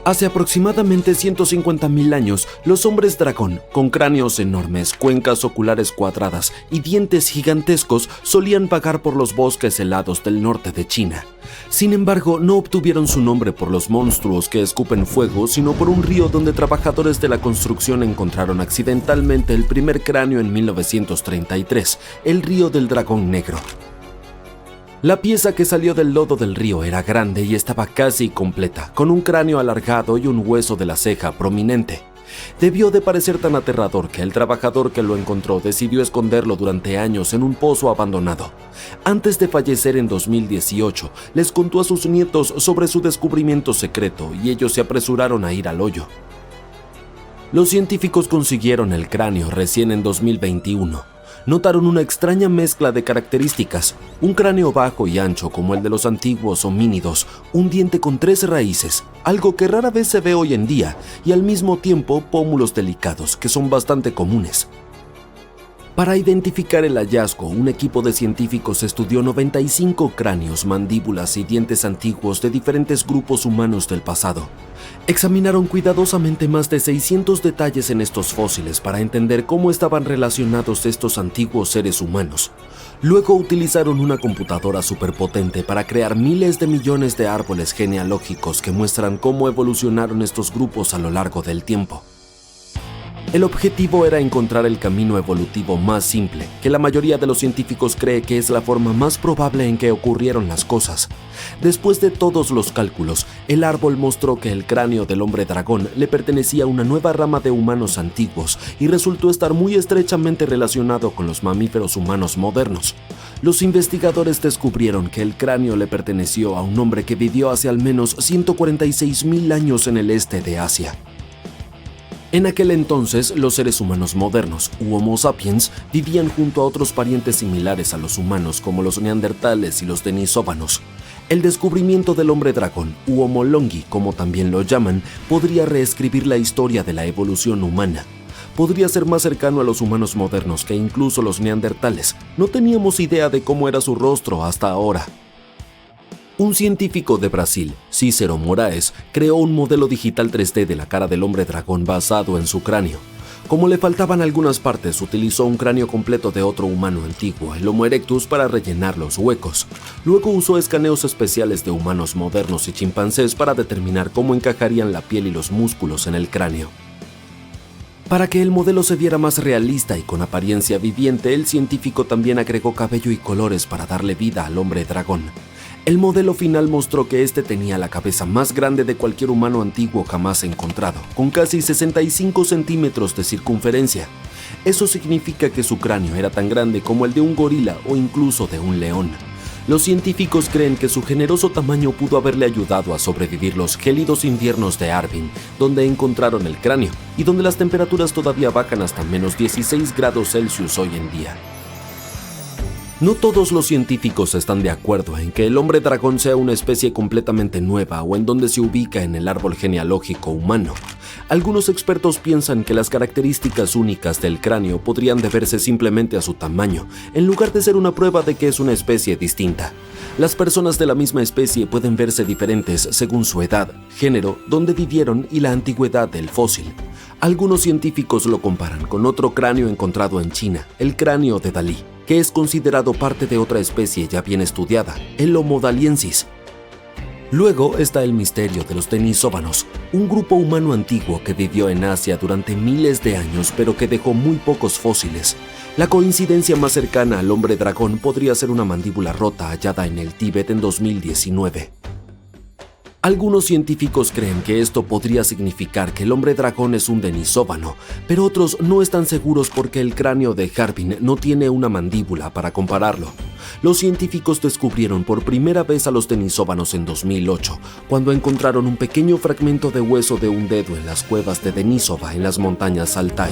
Hace aproximadamente 150.000 años, los hombres dragón, con cráneos enormes, cuencas oculares cuadradas y dientes gigantescos, solían vagar por los bosques helados del norte de China. Sin embargo, no obtuvieron su nombre por los monstruos que escupen fuego, sino por un río donde trabajadores de la construcción encontraron accidentalmente el primer cráneo en 1933, el río del dragón negro. La pieza que salió del lodo del río era grande y estaba casi completa, con un cráneo alargado y un hueso de la ceja prominente. Debió de parecer tan aterrador que el trabajador que lo encontró decidió esconderlo durante años en un pozo abandonado. Antes de fallecer en 2018, les contó a sus nietos sobre su descubrimiento secreto y ellos se apresuraron a ir al hoyo. Los científicos consiguieron el cráneo recién en 2021. Notaron una extraña mezcla de características: un cráneo bajo y ancho como el de los antiguos homínidos, un diente con 3 raíces, algo que rara vez se ve hoy en día, y al mismo tiempo pómulos delicados, que son bastante comunes. Para identificar el hallazgo, un equipo de científicos estudió 95 cráneos, mandíbulas y dientes antiguos de diferentes grupos humanos del pasado. Examinaron cuidadosamente más de 600 detalles en estos fósiles para entender cómo estaban relacionados estos antiguos seres humanos. Luego utilizaron una computadora superpotente para crear miles de millones de árboles genealógicos que muestran cómo evolucionaron estos grupos a lo largo del tiempo. El objetivo era encontrar el camino evolutivo más simple, que la mayoría de los científicos cree que es la forma más probable en que ocurrieron las cosas. Después de todos los cálculos, el árbol mostró que el cráneo del hombre dragón le pertenecía a una nueva rama de humanos antiguos y resultó estar muy estrechamente relacionado con los mamíferos humanos modernos. Los investigadores descubrieron que el cráneo le perteneció a un hombre que vivió hace al menos 146.000 años en el este de Asia. En aquel entonces, los seres humanos modernos, u Homo sapiens, vivían junto a otros parientes similares a los humanos como los neandertales y los denisóvanos. El descubrimiento del hombre dragón, u Homo longi, como también lo llaman, podría reescribir la historia de la evolución humana. Podría ser más cercano a los humanos modernos que incluso los neandertales. No teníamos idea de cómo era su rostro hasta ahora. Un científico de Brasil, Cícero Moraes, creó un modelo digital 3D de la cara del hombre dragón basado en su cráneo. Como le faltaban algunas partes, utilizó un cráneo completo de otro humano antiguo, el Homo erectus, para rellenar los huecos. Luego usó escaneos especiales de humanos modernos y chimpancés para determinar cómo encajarían la piel y los músculos en el cráneo. Para que el modelo se viera más realista y con apariencia viviente, el científico también agregó cabello y colores para darle vida al hombre dragón. El modelo final mostró que este tenía la cabeza más grande de cualquier humano antiguo jamás encontrado, con casi 65 centímetros de circunferencia. Eso significa que su cráneo era tan grande como el de un gorila o incluso de un león. Los científicos creen que su generoso tamaño pudo haberle ayudado a sobrevivir los gélidos inviernos de Harbin, donde encontraron el cráneo, y donde las temperaturas todavía bajan hasta menos 16 grados Celsius hoy en día. No todos los científicos están de acuerdo en que el hombre dragón sea una especie completamente nueva o en donde se ubica en el árbol genealógico humano. Algunos expertos piensan que las características únicas del cráneo podrían deberse simplemente a su tamaño, en lugar de ser una prueba de que es una especie distinta. Las personas de la misma especie pueden verse diferentes según su edad, género, dónde vivieron y la antigüedad del fósil. Algunos científicos lo comparan con otro cráneo encontrado en China, el cráneo de Dalí, que es considerado parte de otra especie ya bien estudiada, el Homo daliensis. Luego está el misterio de los denisóvanos, un grupo humano antiguo que vivió en Asia durante miles de años pero que dejó muy pocos fósiles. La coincidencia más cercana al hombre dragón podría ser una mandíbula rota hallada en el Tíbet en 2019. Algunos científicos creen que esto podría significar que el hombre dragón es un denisóvano, pero otros no están seguros porque el cráneo de Harbin no tiene una mandíbula para compararlo. Los científicos descubrieron por primera vez a los denisóvanos en 2008, cuando encontraron un pequeño fragmento de hueso de un dedo en las cuevas de Denisova en las montañas Altai.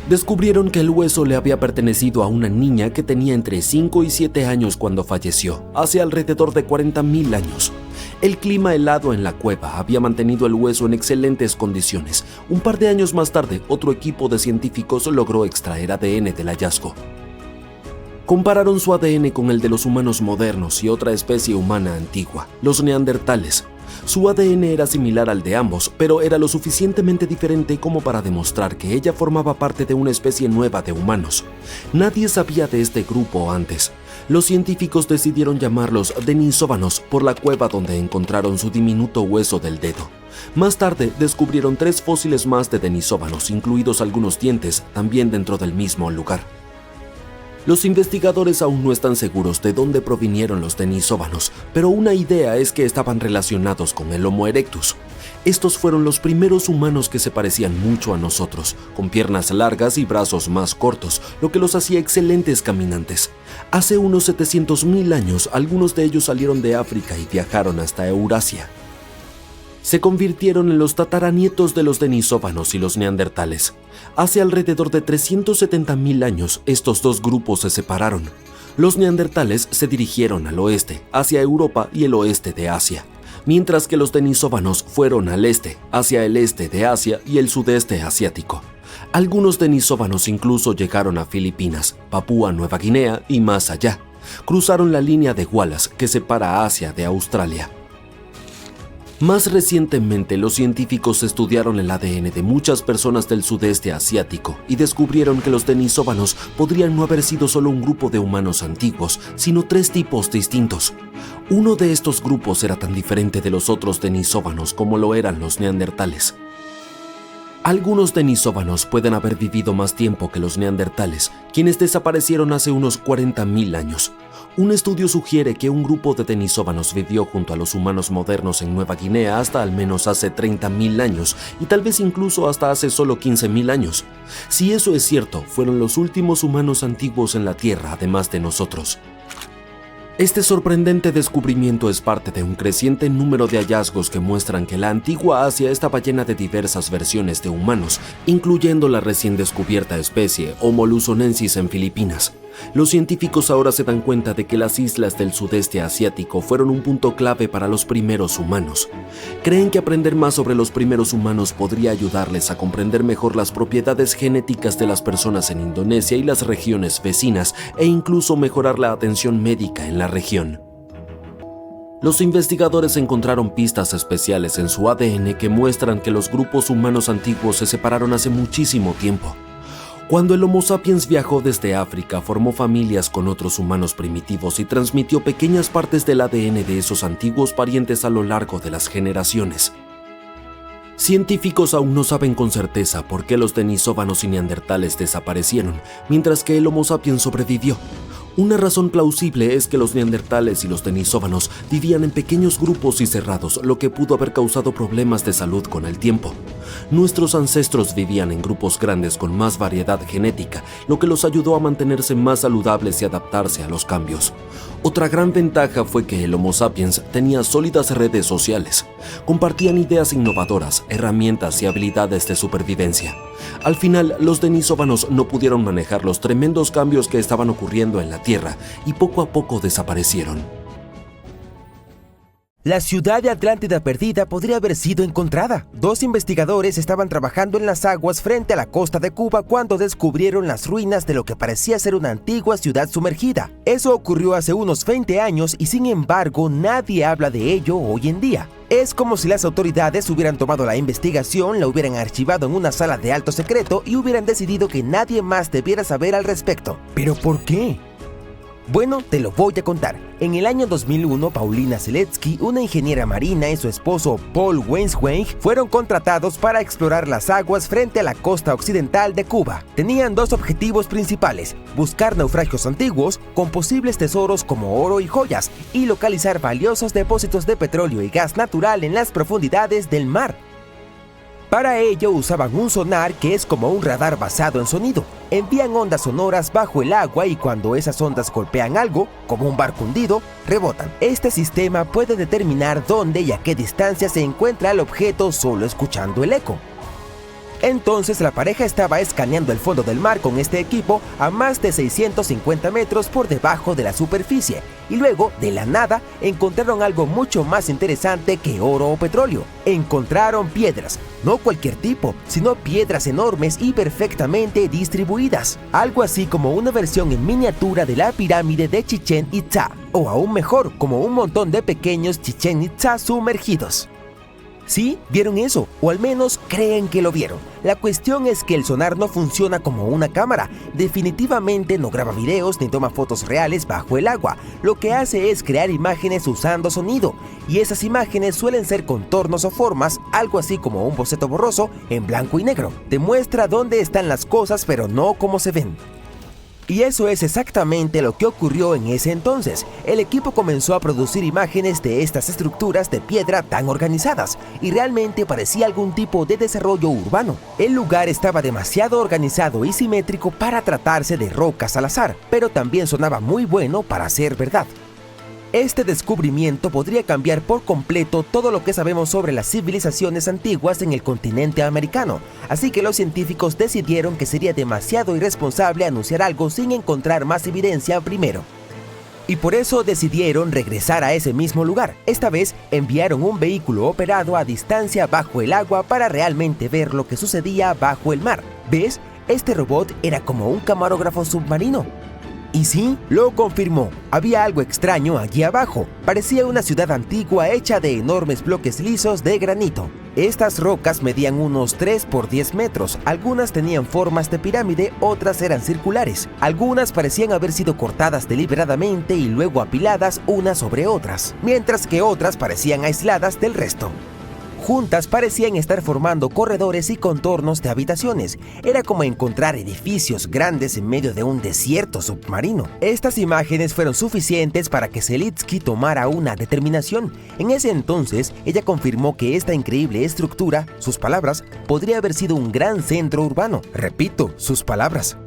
Descubrieron que el hueso le había pertenecido a una niña que tenía entre 5 y 7 años cuando falleció, hace alrededor de 40.000 años. El clima helado en la cueva había mantenido el hueso en excelentes condiciones. Un par de años más tarde, otro equipo de científicos logró extraer ADN del hallazgo. Compararon su ADN con el de los humanos modernos y otra especie humana antigua, los neandertales. Su ADN era similar al de ambos, pero era lo suficientemente diferente como para demostrar que ella formaba parte de una especie nueva de humanos. Nadie sabía de este grupo antes. Los científicos decidieron llamarlos denisóvanos por la cueva donde encontraron su diminuto hueso del dedo. Más tarde descubrieron 3 fósiles más de denisóvanos, incluidos algunos dientes, también dentro del mismo lugar. Los investigadores aún no están seguros de dónde provinieron los denisóvanos, pero una idea es que estaban relacionados con el Homo erectus. Estos fueron los primeros humanos que se parecían mucho a nosotros, con piernas largas y brazos más cortos, lo que los hacía excelentes caminantes. Hace unos 700.000 años, algunos de ellos salieron de África y viajaron hasta Eurasia. Se convirtieron en los tataranietos de los denisóvanos y los neandertales. Hace alrededor de 370.000 años, estos dos grupos se separaron. Los neandertales se dirigieron al oeste, hacia Europa y el oeste de Asia, mientras que los denisóvanos fueron al este, hacia el este de Asia y el sudeste asiático. Algunos denisóvanos incluso llegaron a Filipinas, Papúa Nueva Guinea y más allá. Cruzaron la línea de Wallace que separa Asia de Australia. Más recientemente, los científicos estudiaron el ADN de muchas personas del sudeste asiático y descubrieron que los denisóvanos podrían no haber sido solo un grupo de humanos antiguos, sino 3 tipos distintos. Uno de estos grupos era tan diferente de los otros denisóvanos como lo eran los neandertales. Algunos denisóvanos pueden haber vivido más tiempo que los neandertales, quienes desaparecieron hace unos 40.000 años. Un estudio sugiere que un grupo de denisóvanos vivió junto a los humanos modernos en Nueva Guinea hasta al menos hace 30.000 años y tal vez incluso hasta hace solo 15.000 años. Si eso es cierto, fueron los últimos humanos antiguos en la Tierra, además de nosotros. Este sorprendente descubrimiento es parte de un creciente número de hallazgos que muestran que la antigua Asia estaba llena de diversas versiones de humanos, incluyendo la recién descubierta especie Homo luzonensis en Filipinas. Los científicos ahora se dan cuenta de que las islas del sudeste asiático fueron un punto clave para los primeros humanos. Creen que aprender más sobre los primeros humanos podría ayudarles a comprender mejor las propiedades genéticas de las personas en Indonesia y las regiones vecinas, e incluso mejorar la atención médica en la región. Los investigadores encontraron pistas especiales en su ADN que muestran que los grupos humanos antiguos se separaron hace muchísimo tiempo. Cuando el Homo sapiens viajó desde África, formó familias con otros humanos primitivos y transmitió pequeñas partes del ADN de esos antiguos parientes a lo largo de las generaciones. Científicos aún no saben con certeza por qué los denisóvanos y neandertales desaparecieron, mientras que el Homo sapiens sobrevivió. Una razón plausible es que los neandertales y los denisóvanos vivían en pequeños grupos y cerrados, lo que pudo haber causado problemas de salud con el tiempo. Nuestros ancestros vivían en grupos grandes con más variedad genética, lo que los ayudó a mantenerse más saludables y adaptarse a los cambios. Otra gran ventaja fue que el Homo sapiens tenía sólidas redes sociales. Compartían ideas innovadoras, herramientas y habilidades de supervivencia. Al final, los denisóvanos no pudieron manejar los tremendos cambios que estaban ocurriendo en la Tierra y poco a poco desaparecieron. La ciudad de Atlántida perdida podría haber sido encontrada. 2 investigadores estaban trabajando en las aguas frente a la costa de Cuba cuando descubrieron las ruinas de lo que parecía ser una antigua ciudad sumergida. Eso ocurrió hace unos 20 años y sin embargo nadie habla de ello hoy en día. Es como si las autoridades hubieran tomado la investigación, la hubieran archivado en una sala de alto secreto y hubieran decidido que nadie más debiera saber al respecto. ¿Pero por qué? Bueno, te lo voy a contar. En el año 2001, Paulina Seletsky, una ingeniera marina, y su esposo Paul Wensweig fueron contratados para explorar las aguas frente a la costa occidental de Cuba. Tenían 2 objetivos principales: buscar naufragios antiguos con posibles tesoros como oro y joyas, y localizar valiosos depósitos de petróleo y gas natural en las profundidades del mar. Para ello usaban un sonar que es como un radar basado en sonido. Envían ondas sonoras bajo el agua y cuando esas ondas golpean algo, como un barco hundido, rebotan. Este sistema puede determinar dónde y a qué distancia se encuentra el objeto solo escuchando el eco. Entonces la pareja estaba escaneando el fondo del mar con este equipo a más de 650 metros por debajo de la superficie y luego, de la nada, encontraron algo mucho más interesante que oro o petróleo. Encontraron piedras, no cualquier tipo, sino piedras enormes y perfectamente distribuidas, algo así como una versión en miniatura de la pirámide de Chichén Itzá. o aún mejor, como un montón de pequeños Chichén Itzá sumergidos. ¿Sí? ¿Vieron eso? O al menos creen que lo vieron. La cuestión es que el sonar no funciona como una cámara. Definitivamente no graba videos ni toma fotos reales bajo el agua. Lo que hace es crear imágenes usando sonido. Y esas imágenes suelen ser contornos o formas, algo así como un boceto borroso en blanco y negro. Te muestra dónde están las cosas, pero no cómo se ven. Y eso es exactamente lo que ocurrió en ese entonces. El equipo comenzó a producir imágenes de estas estructuras de piedra tan organizadas, y realmente parecía algún tipo de desarrollo urbano. El lugar estaba demasiado organizado y simétrico para tratarse de rocas al azar, pero también sonaba muy bueno para ser verdad. Este descubrimiento podría cambiar por completo todo lo que sabemos sobre las civilizaciones antiguas en el continente americano, así que los científicos decidieron que sería demasiado irresponsable anunciar algo sin encontrar más evidencia primero. Y por eso decidieron regresar a ese mismo lugar. Esta vez enviaron un vehículo operado a distancia bajo el agua para realmente ver lo que sucedía bajo el mar. ¿Ves? Este robot era como un camarógrafo submarino. Y sí, lo confirmó. Había algo extraño allí abajo. Parecía una ciudad antigua hecha de enormes bloques lisos de granito. Estas rocas medían unos 3 por 10 metros. Algunas tenían formas de pirámide, otras eran circulares. Algunas parecían haber sido cortadas deliberadamente y luego apiladas unas sobre otras, mientras que otras parecían aisladas del resto. Juntas parecían estar formando corredores y contornos de habitaciones. Era como encontrar edificios grandes en medio de un desierto submarino. Estas imágenes fueron suficientes para que Selitsky tomara una determinación. En ese entonces, ella confirmó que esta increíble estructura, sus palabras, podría haber sido un gran centro urbano. Repito, sus palabras.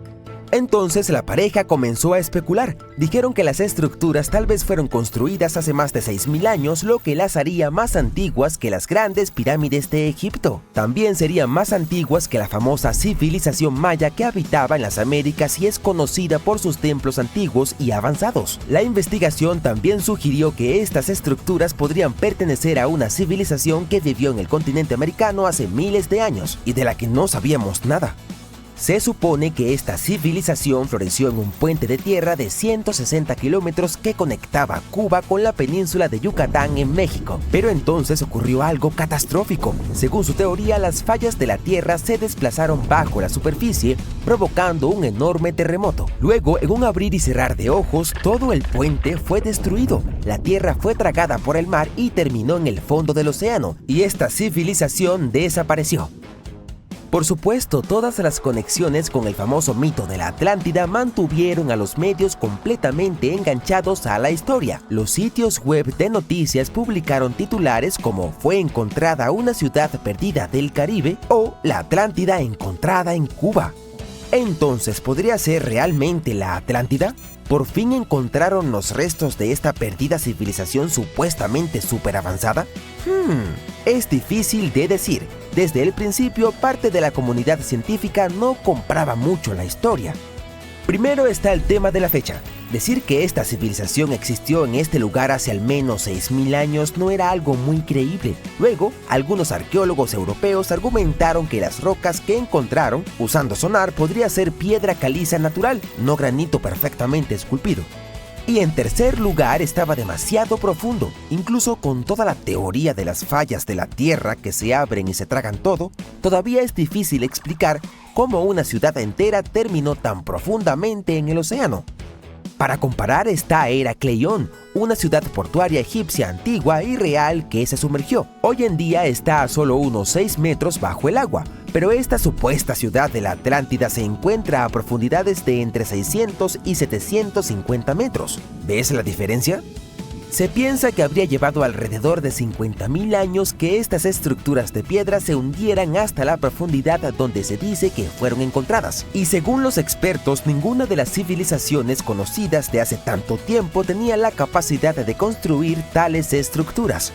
Entonces la pareja comenzó a especular. Dijeron que las estructuras tal vez fueron construidas hace más de 6.000 años, lo que las haría más antiguas que las grandes pirámides de Egipto. También serían más antiguas que la famosa civilización maya que habitaba en las Américas y es conocida por sus templos antiguos y avanzados. La investigación también sugirió que estas estructuras podrían pertenecer a una civilización que vivió en el continente americano hace miles de años y de la que no sabíamos nada. Se supone que esta civilización floreció en un puente de tierra de 160 kilómetros que conectaba Cuba con la península de Yucatán en México. Pero entonces ocurrió algo catastrófico. Según su teoría, las fallas de la tierra se desplazaron bajo la superficie, provocando un enorme terremoto. Luego, en un abrir y cerrar de ojos, todo el puente fue destruido. La tierra fue tragada por el mar y terminó en el fondo del océano, y esta civilización desapareció. Por supuesto, todas las conexiones con el famoso mito de la Atlántida mantuvieron a los medios completamente enganchados a la historia. Los sitios web de noticias publicaron titulares como "Fue encontrada una ciudad perdida del Caribe" o "La Atlántida encontrada en Cuba". Entonces, ¿podría ser realmente la Atlántida? ¿Por fin encontraron los restos de esta perdida civilización supuestamente súper avanzada? Es difícil de decir. Desde el principio, parte de la comunidad científica no compraba mucho la historia. Primero está el tema de la fecha. Decir que esta civilización existió en este lugar hace al menos 6.000 años no era algo muy creíble. Luego, algunos arqueólogos europeos argumentaron que las rocas que encontraron, usando sonar, podría ser piedra caliza natural, no granito perfectamente esculpido. Y en tercer lugar estaba demasiado profundo. Incluso con toda la teoría de las fallas de la Tierra que se abren y se tragan todo, todavía es difícil explicar cómo una ciudad entera terminó tan profundamente en el océano. Para comparar está Heracleión, una ciudad portuaria egipcia antigua y real que se sumergió. Hoy en día está a solo unos 6 metros bajo el agua, pero esta supuesta ciudad de la Atlántida se encuentra a profundidades de entre 600 y 750 metros. ¿Ves la diferencia? Se piensa que habría llevado alrededor de 50.000 años que estas estructuras de piedra se hundieran hasta la profundidad donde se dice que fueron encontradas. Y según los expertos, ninguna de las civilizaciones conocidas de hace tanto tiempo tenía la capacidad de construir tales estructuras.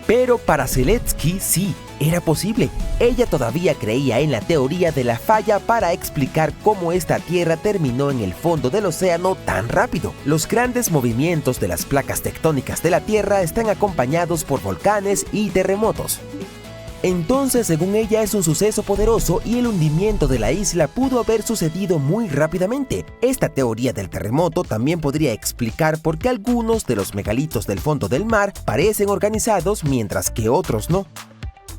Pero para Seletsky sí, era posible. Ella todavía creía en la teoría de la falla para explicar cómo esta tierra terminó en el fondo del océano tan rápido. Los grandes movimientos de las placas tectónicas de la Tierra están acompañados por volcanes y terremotos. Entonces, según ella, es un suceso poderoso y el hundimiento de la isla pudo haber sucedido muy rápidamente. Esta teoría del terremoto también podría explicar por qué algunos de los megalitos del fondo del mar parecen organizados mientras que otros no.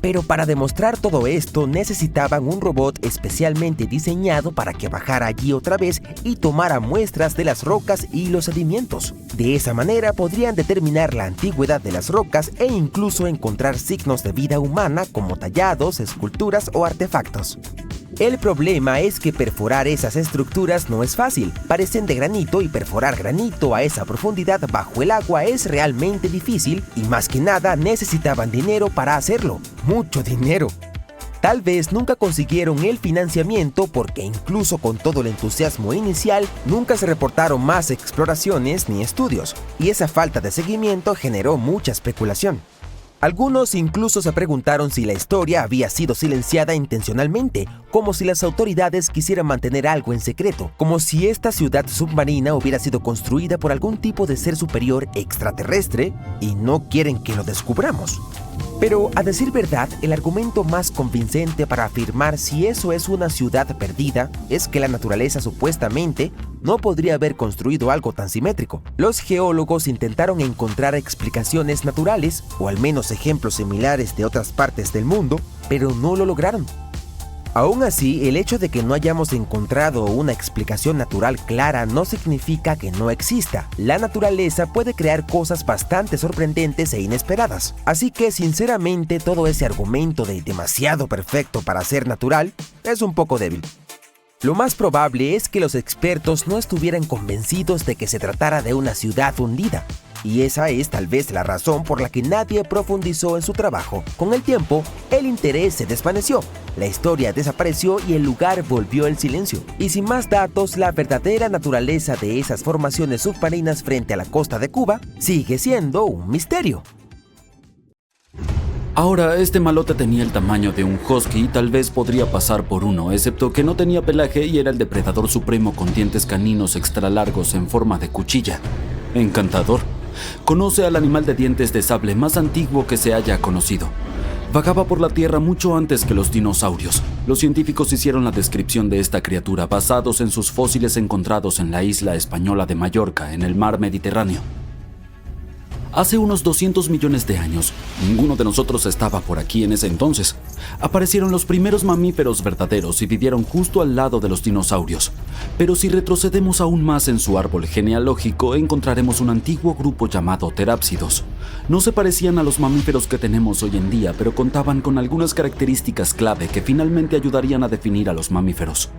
Pero para demostrar todo esto necesitaban un robot especialmente diseñado para que bajara allí otra vez y tomara muestras de las rocas y los sedimentos. De esa manera podrían determinar la antigüedad de las rocas e incluso encontrar signos de vida humana como tallados, esculturas o artefactos. El problema es que perforar esas estructuras no es fácil, parecen de granito y perforar granito a esa profundidad bajo el agua es realmente difícil y más que nada necesitaban dinero para hacerlo, mucho dinero. Tal vez nunca consiguieron el financiamiento porque incluso con todo el entusiasmo inicial nunca se reportaron más exploraciones ni estudios y esa falta de seguimiento generó mucha especulación. Algunos incluso se preguntaron si la historia había sido silenciada intencionalmente, como si las autoridades quisieran mantener algo en secreto, como si esta ciudad submarina hubiera sido construida por algún tipo de ser superior extraterrestre y no quieren que lo descubramos. Pero, a decir verdad, el argumento más convincente para afirmar si eso es una ciudad perdida es que la naturaleza supuestamente no podría haber construido algo tan simétrico. Los geólogos intentaron encontrar explicaciones naturales, o al menos ejemplos similares de otras partes del mundo, pero no lo lograron. Aún así, el hecho de que no hayamos encontrado una explicación natural clara no significa que no exista. La naturaleza puede crear cosas bastante sorprendentes e inesperadas. Así que, sinceramente, todo ese argumento de demasiado perfecto para ser natural es un poco débil. Lo más probable es que los expertos no estuvieran convencidos de que se tratara de una ciudad hundida. Y esa es tal vez la razón por la que nadie profundizó en su trabajo. Con el tiempo, el interés se desvaneció, la historia desapareció y el lugar volvió al silencio. Y sin más datos, la verdadera naturaleza de esas formaciones submarinas frente a la costa de Cuba sigue siendo un misterio. Ahora, este malote tenía el tamaño de un husky y tal vez podría pasar por uno, excepto que no tenía pelaje y era el depredador supremo con dientes caninos extra largos en forma de cuchilla. Encantador. Conoce al animal de dientes de sable más antiguo que se haya conocido. Vagaba por la tierra mucho antes que los dinosaurios. Los científicos hicieron la descripción de esta criatura basados en sus fósiles encontrados en la isla española de Mallorca, en el mar Mediterráneo. Hace unos 200 millones de años, ninguno de nosotros estaba por aquí en ese entonces. Aparecieron los primeros mamíferos verdaderos y vivieron justo al lado de los dinosaurios. Pero si retrocedemos aún más en su árbol genealógico, encontraremos un antiguo grupo llamado terápsidos. No se parecían a los mamíferos que tenemos hoy en día, pero contaban con algunas características clave que finalmente ayudarían a definir a los mamíferos.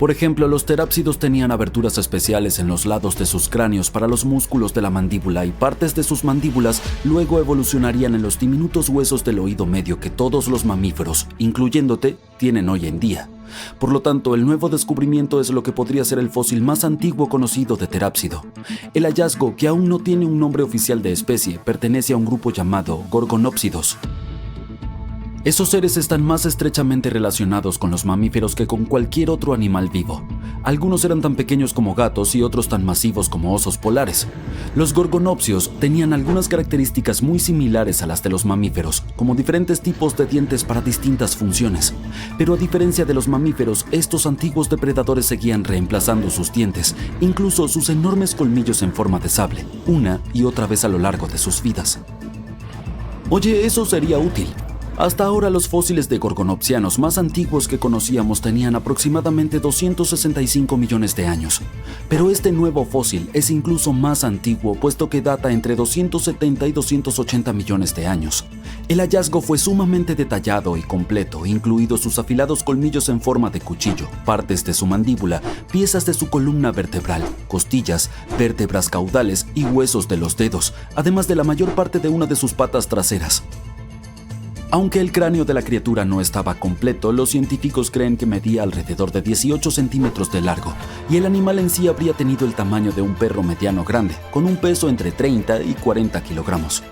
Por ejemplo, los terápsidos tenían aberturas especiales en los lados de sus cráneos para los músculos de la mandíbula y partes de sus mandíbulas luego evolucionarían en los diminutos huesos del oído medio que todos los mamíferos, incluyéndote, tienen hoy en día. Por lo tanto, el nuevo descubrimiento es lo que podría ser el fósil más antiguo conocido de terápsido. El hallazgo, que aún no tiene un nombre oficial de especie, pertenece a un grupo llamado Gorgonópsidos. Esos seres están más estrechamente relacionados con los mamíferos que con cualquier otro animal vivo. Algunos eran tan pequeños como gatos y otros tan masivos como osos polares. Los gorgonopsios tenían algunas características muy similares a las de los mamíferos, como diferentes tipos de dientes para distintas funciones. Pero a diferencia de los mamíferos, estos antiguos depredadores seguían reemplazando sus dientes, incluso sus enormes colmillos en forma de sable, una y otra vez a lo largo de sus vidas. Oye, eso sería útil. Hasta ahora los fósiles de gorgonopsianos más antiguos que conocíamos tenían aproximadamente 265 millones de años. Pero este nuevo fósil es incluso más antiguo, puesto que data entre 270 y 280 millones de años. El hallazgo fue sumamente detallado y completo, incluidos sus afilados colmillos en forma de cuchillo, partes de su mandíbula, piezas de su columna vertebral, costillas, vértebras caudales y huesos de los dedos, además de la mayor parte de una de sus patas traseras. Aunque el cráneo de la criatura no estaba completo, los científicos creen que medía alrededor de 18 centímetros de largo, y el animal en sí habría tenido el tamaño de un perro mediano grande, con un peso entre 30 y 40 kilogramos.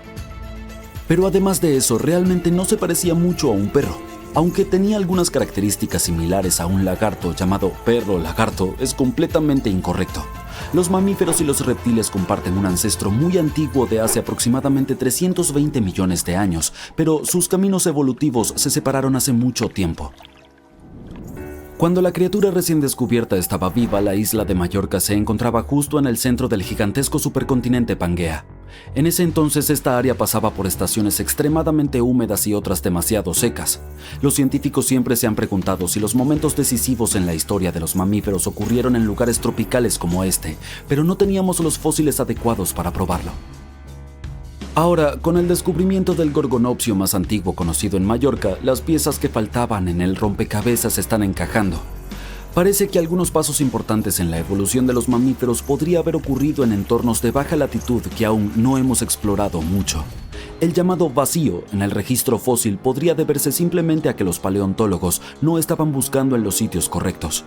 Pero además de eso, realmente no se parecía mucho a un perro. Aunque tenía algunas características similares a un lagarto llamado perro lagarto, es completamente incorrecto. Los mamíferos y los reptiles comparten un ancestro muy antiguo de hace aproximadamente 320 millones de años, pero sus caminos evolutivos se separaron hace mucho tiempo. Cuando la criatura recién descubierta estaba viva, la isla de Mallorca se encontraba justo en el centro del gigantesco supercontinente Pangea. En ese entonces esta área pasaba por estaciones extremadamente húmedas y otras demasiado secas. Los científicos siempre se han preguntado si los momentos decisivos en la historia de los mamíferos ocurrieron en lugares tropicales como este, pero no teníamos los fósiles adecuados para probarlo. Ahora, con el descubrimiento del gorgonopsio más antiguo conocido en Mallorca, las piezas que faltaban en el rompecabezas se están encajando. Parece que algunos pasos importantes en la evolución de los mamíferos podría haber ocurrido en entornos de baja latitud que aún no hemos explorado mucho. El llamado vacío en el registro fósil podría deberse simplemente a que los paleontólogos no estaban buscando en los sitios correctos.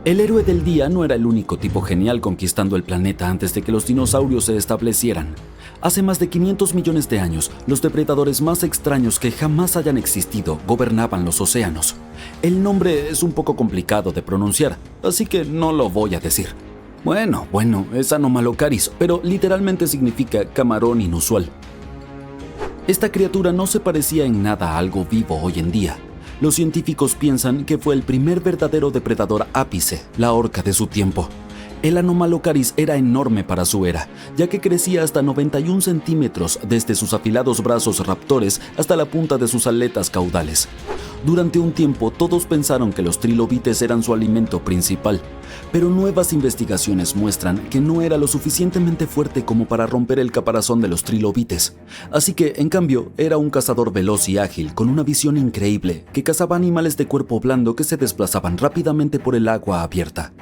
El héroe del día no era el único tipo genial conquistando el planeta antes de que los dinosaurios se establecieran. Hace más de 500 millones de años, los depredadores más extraños que jamás hayan existido gobernaban los océanos. El nombre es un poco complicado de pronunciar, así que no lo voy a decir. Bueno, es Anomalocaris, pero literalmente significa camarón inusual. Esta criatura no se parecía en nada a algo vivo hoy en día. Los científicos piensan que fue el primer verdadero depredador ápice, la orca de su tiempo. El Anomalocaris era enorme para su era, ya que crecía hasta 91 centímetros desde sus afilados brazos raptores hasta la punta de sus aletas caudales. Durante un tiempo todos pensaron que los trilobites eran su alimento principal, pero nuevas investigaciones muestran que no era lo suficientemente fuerte como para romper el caparazón de los trilobites. Así que, en cambio, era un cazador veloz y ágil con una visión increíble que cazaba animales de cuerpo blando que se desplazaban rápidamente por el agua abierta.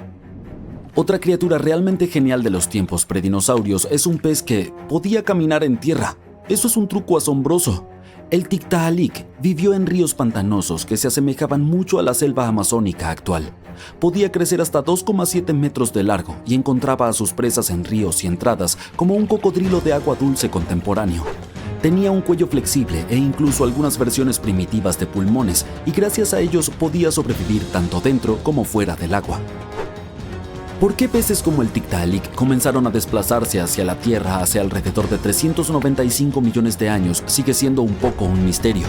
Otra criatura realmente genial de los tiempos predinosaurios es un pez que podía caminar en tierra. Eso es un truco asombroso. El Tiktaalik vivió en ríos pantanosos que se asemejaban mucho a la selva amazónica actual. Podía crecer hasta 2,7 metros de largo y encontraba a sus presas en ríos y entradas como un cocodrilo de agua dulce contemporáneo. Tenía un cuello flexible e incluso algunas versiones primitivas de pulmones, y gracias a ellos podía sobrevivir tanto dentro como fuera del agua. ¿Por qué peces como el Tiktaalik comenzaron a desplazarse hacia la Tierra hace alrededor de 395 millones de años sigue siendo un poco un misterio?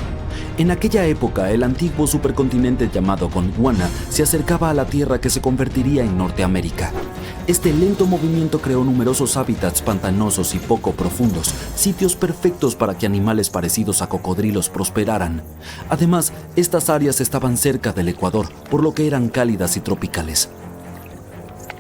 En aquella época, el antiguo supercontinente llamado Gondwana se acercaba a la Tierra que se convertiría en Norteamérica. Este lento movimiento creó numerosos hábitats pantanosos y poco profundos, sitios perfectos para que animales parecidos a cocodrilos prosperaran. Además, estas áreas estaban cerca del Ecuador, por lo que eran cálidas y tropicales.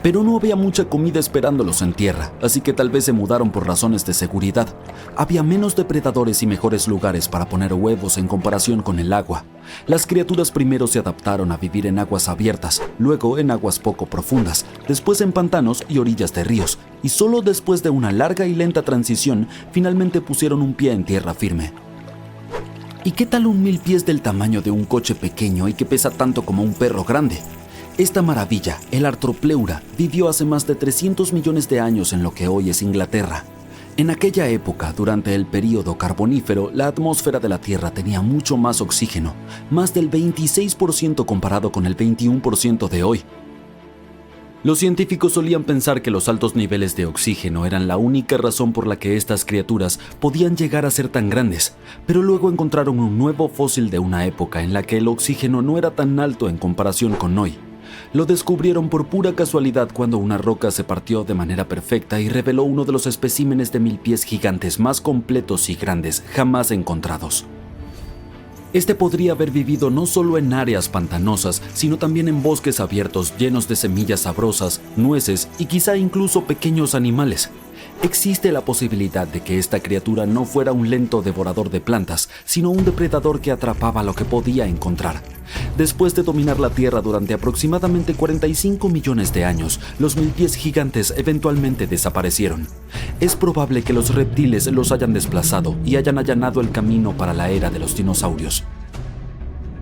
Pero no había mucha comida esperándolos en tierra, así que tal vez se mudaron por razones de seguridad. Había menos depredadores y mejores lugares para poner huevos en comparación con el agua. Las criaturas primero se adaptaron a vivir en aguas abiertas, luego en aguas poco profundas, después en pantanos y orillas de ríos, y solo después de una larga y lenta transición, finalmente pusieron un pie en tierra firme. ¿Y qué tal un 1000 pies del tamaño de un coche pequeño y que pesa tanto como un perro grande? Esta maravilla, el Arthropleura, vivió hace más de 300 millones de años en lo que hoy es Inglaterra. En aquella época, durante el período carbonífero, la atmósfera de la Tierra tenía mucho más oxígeno, más del 26% comparado con el 21% de hoy. Los científicos solían pensar que los altos niveles de oxígeno eran la única razón por la que estas criaturas podían llegar a ser tan grandes, pero luego encontraron un nuevo fósil de una época en la que el oxígeno no era tan alto en comparación con hoy. Lo descubrieron por pura casualidad cuando una roca se partió de manera perfecta y reveló uno de los especímenes de 1000 pies gigantes más completos y grandes jamás encontrados. Este podría haber vivido no solo en áreas pantanosas, sino también en bosques abiertos llenos de semillas sabrosas, nueces y quizá incluso pequeños animales. Existe la posibilidad de que esta criatura no fuera un lento devorador de plantas, sino un depredador que atrapaba lo que podía encontrar. Después de dominar la Tierra durante aproximadamente 45 millones de años, los 1000 pies gigantes eventualmente desaparecieron. Es probable que los reptiles los hayan desplazado y hayan allanado el camino para la era de los dinosaurios.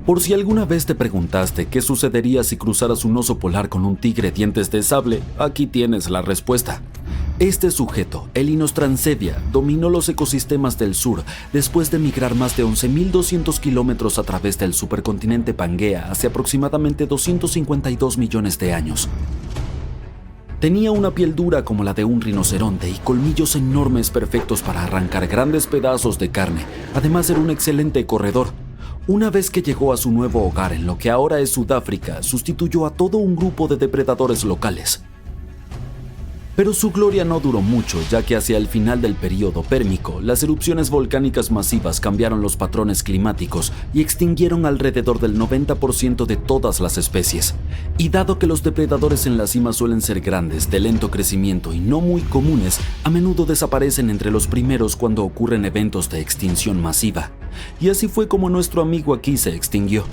Por si alguna vez te preguntaste qué sucedería si cruzaras un oso polar con un tigre dientes de sable, aquí tienes la respuesta. Este sujeto, el Inostrancevia, dominó los ecosistemas del sur después de migrar más de 11.200 kilómetros a través del supercontinente Pangea hace aproximadamente 252 millones de años. Tenía una piel dura como la de un rinoceronte y colmillos enormes perfectos para arrancar grandes pedazos de carne. Además, era un excelente corredor. Una vez que llegó a su nuevo hogar en lo que ahora es Sudáfrica, sustituyó a todo un grupo de depredadores locales. Pero su gloria no duró mucho, ya que hacia el final del período pérmico, las erupciones volcánicas masivas cambiaron los patrones climáticos y extinguieron alrededor del 90% de todas las especies. Y dado que los depredadores en la cima suelen ser grandes, de lento crecimiento y no muy comunes, a menudo desaparecen entre los primeros cuando ocurren eventos de extinción masiva. Y así fue como nuestro amigo aquí se extinguió.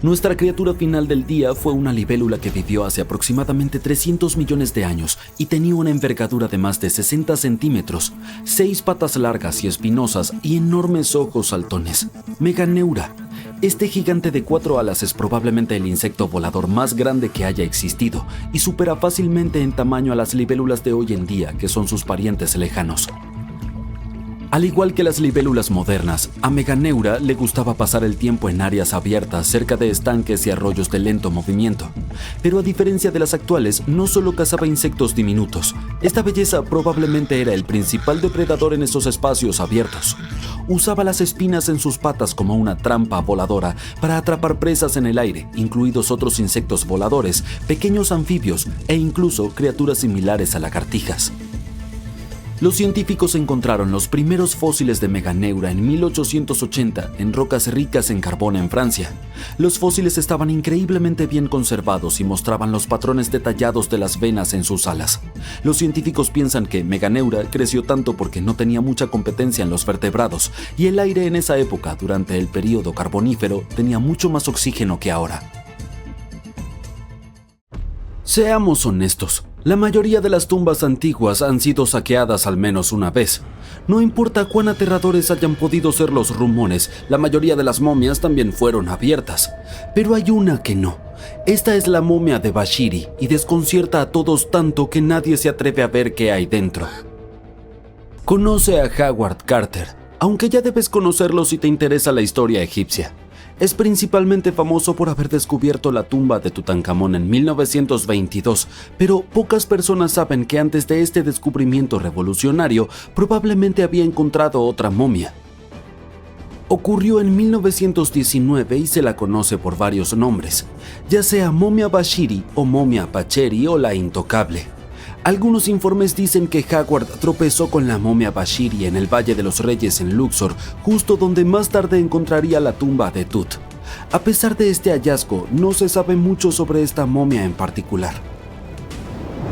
Nuestra criatura final del día fue una libélula que vivió hace aproximadamente 300 millones de años y tenía una envergadura de más de 60 centímetros, 6 patas largas y espinosas y enormes ojos saltones. Meganeura. Este gigante de 4 alas es probablemente el insecto volador más grande que haya existido y supera fácilmente en tamaño a las libélulas de hoy en día, que son sus parientes lejanos. Al igual que las libélulas modernas, a Meganeura le gustaba pasar el tiempo en áreas abiertas cerca de estanques y arroyos de lento movimiento. Pero a diferencia de las actuales, no solo cazaba insectos diminutos. Esta belleza probablemente era el principal depredador en esos espacios abiertos. Usaba las espinas en sus patas como una trampa voladora para atrapar presas en el aire, incluidos otros insectos voladores, pequeños anfibios e incluso criaturas similares a lagartijas. Los científicos encontraron los primeros fósiles de Meganeura en 1880 en rocas ricas en carbón en Francia. Los fósiles estaban increíblemente bien conservados y mostraban los patrones detallados de las venas en sus alas. Los científicos piensan que Meganeura creció tanto porque no tenía mucha competencia en los vertebrados y el aire en esa época, durante el período carbonífero, tenía mucho más oxígeno que ahora. Seamos honestos. La mayoría de las tumbas antiguas han sido saqueadas al menos una vez. No importa cuán aterradores hayan podido ser los rumores, la mayoría de las momias también fueron abiertas. Pero hay una que no. Esta es la momia de Bashiri y desconcierta a todos tanto que nadie se atreve a ver qué hay dentro. Conoce a Howard Carter, aunque ya debes conocerlo si te interesa la historia egipcia. Es principalmente famoso por haber descubierto la tumba de Tutankamón en 1922, pero pocas personas saben que antes de este descubrimiento revolucionario probablemente había encontrado otra momia. Ocurrió en 1919 y se la conoce por varios nombres, ya sea momia Bashiri o momia Pacheri o la intocable. Algunos informes dicen que Howard tropezó con la momia Bashiri en el Valle de los Reyes en Luxor, justo donde más tarde encontraría la tumba de Tut. A pesar de este hallazgo, no se sabe mucho sobre esta momia en particular.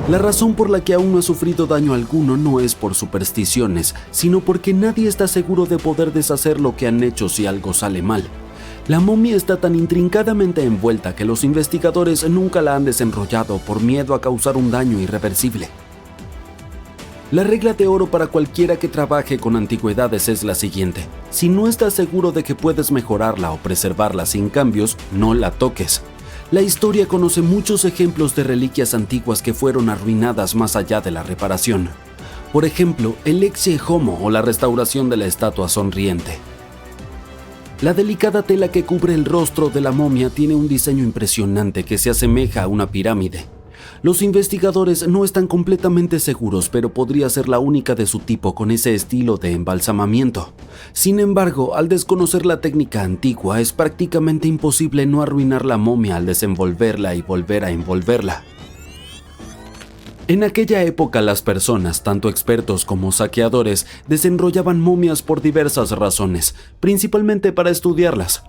La razón por la que aún no ha sufrido daño alguno no es por supersticiones, sino porque nadie está seguro de poder deshacer lo que han hecho si algo sale mal. La momia está tan intrincadamente envuelta que los investigadores nunca la han desenrollado por miedo a causar un daño irreversible. La regla de oro para cualquiera que trabaje con antigüedades es la siguiente: si no estás seguro de que puedes mejorarla o preservarla sin cambios, no la toques. La historia conoce muchos ejemplos de reliquias antiguas que fueron arruinadas más allá de la reparación. Por ejemplo, el Ecce Homo o la restauración de la estatua sonriente. La delicada tela que cubre el rostro de la momia tiene un diseño impresionante que se asemeja a una pirámide. Los investigadores no están completamente seguros, pero podría ser la única de su tipo con ese estilo de embalsamamiento. Sin embargo, al desconocer la técnica antigua, es prácticamente imposible no arruinar la momia al desenvolverla y volver a envolverla. En aquella época las personas, tanto expertos como saqueadores, desenrollaban momias por diversas razones, principalmente para estudiarlas.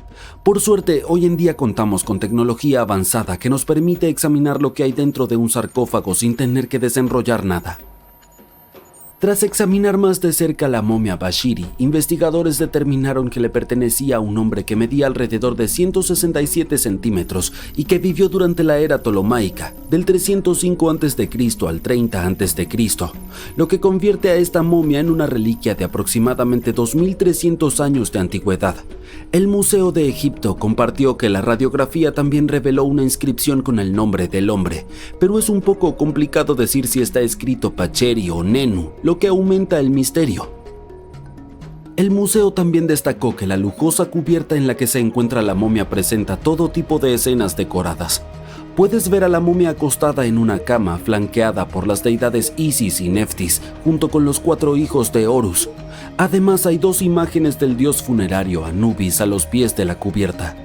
Por suerte, hoy en día contamos con tecnología avanzada que nos permite examinar lo que hay dentro de un sarcófago sin tener que desenrollar nada. Tras examinar más de cerca la momia Bashiri, investigadores determinaron que le pertenecía a un hombre que medía alrededor de 167 centímetros y que vivió durante la era ptolomaica, del 305 a.C. al 30 a.C., lo que convierte a esta momia en una reliquia de aproximadamente 2300 años de antigüedad. El Museo de Egipto compartió que la radiografía también reveló una inscripción con el nombre del hombre, pero es un poco complicado decir si está escrito Pacheri o Nenu, lo que aumenta el misterio. El museo también destacó que la lujosa cubierta en la que se encuentra la momia presenta todo tipo de escenas decoradas. Puedes ver a la momia acostada en una cama flanqueada por las deidades Isis y Neftis, junto con los 4 hijos de Horus. Además, hay 2 imágenes del dios funerario Anubis a los pies de la cubierta.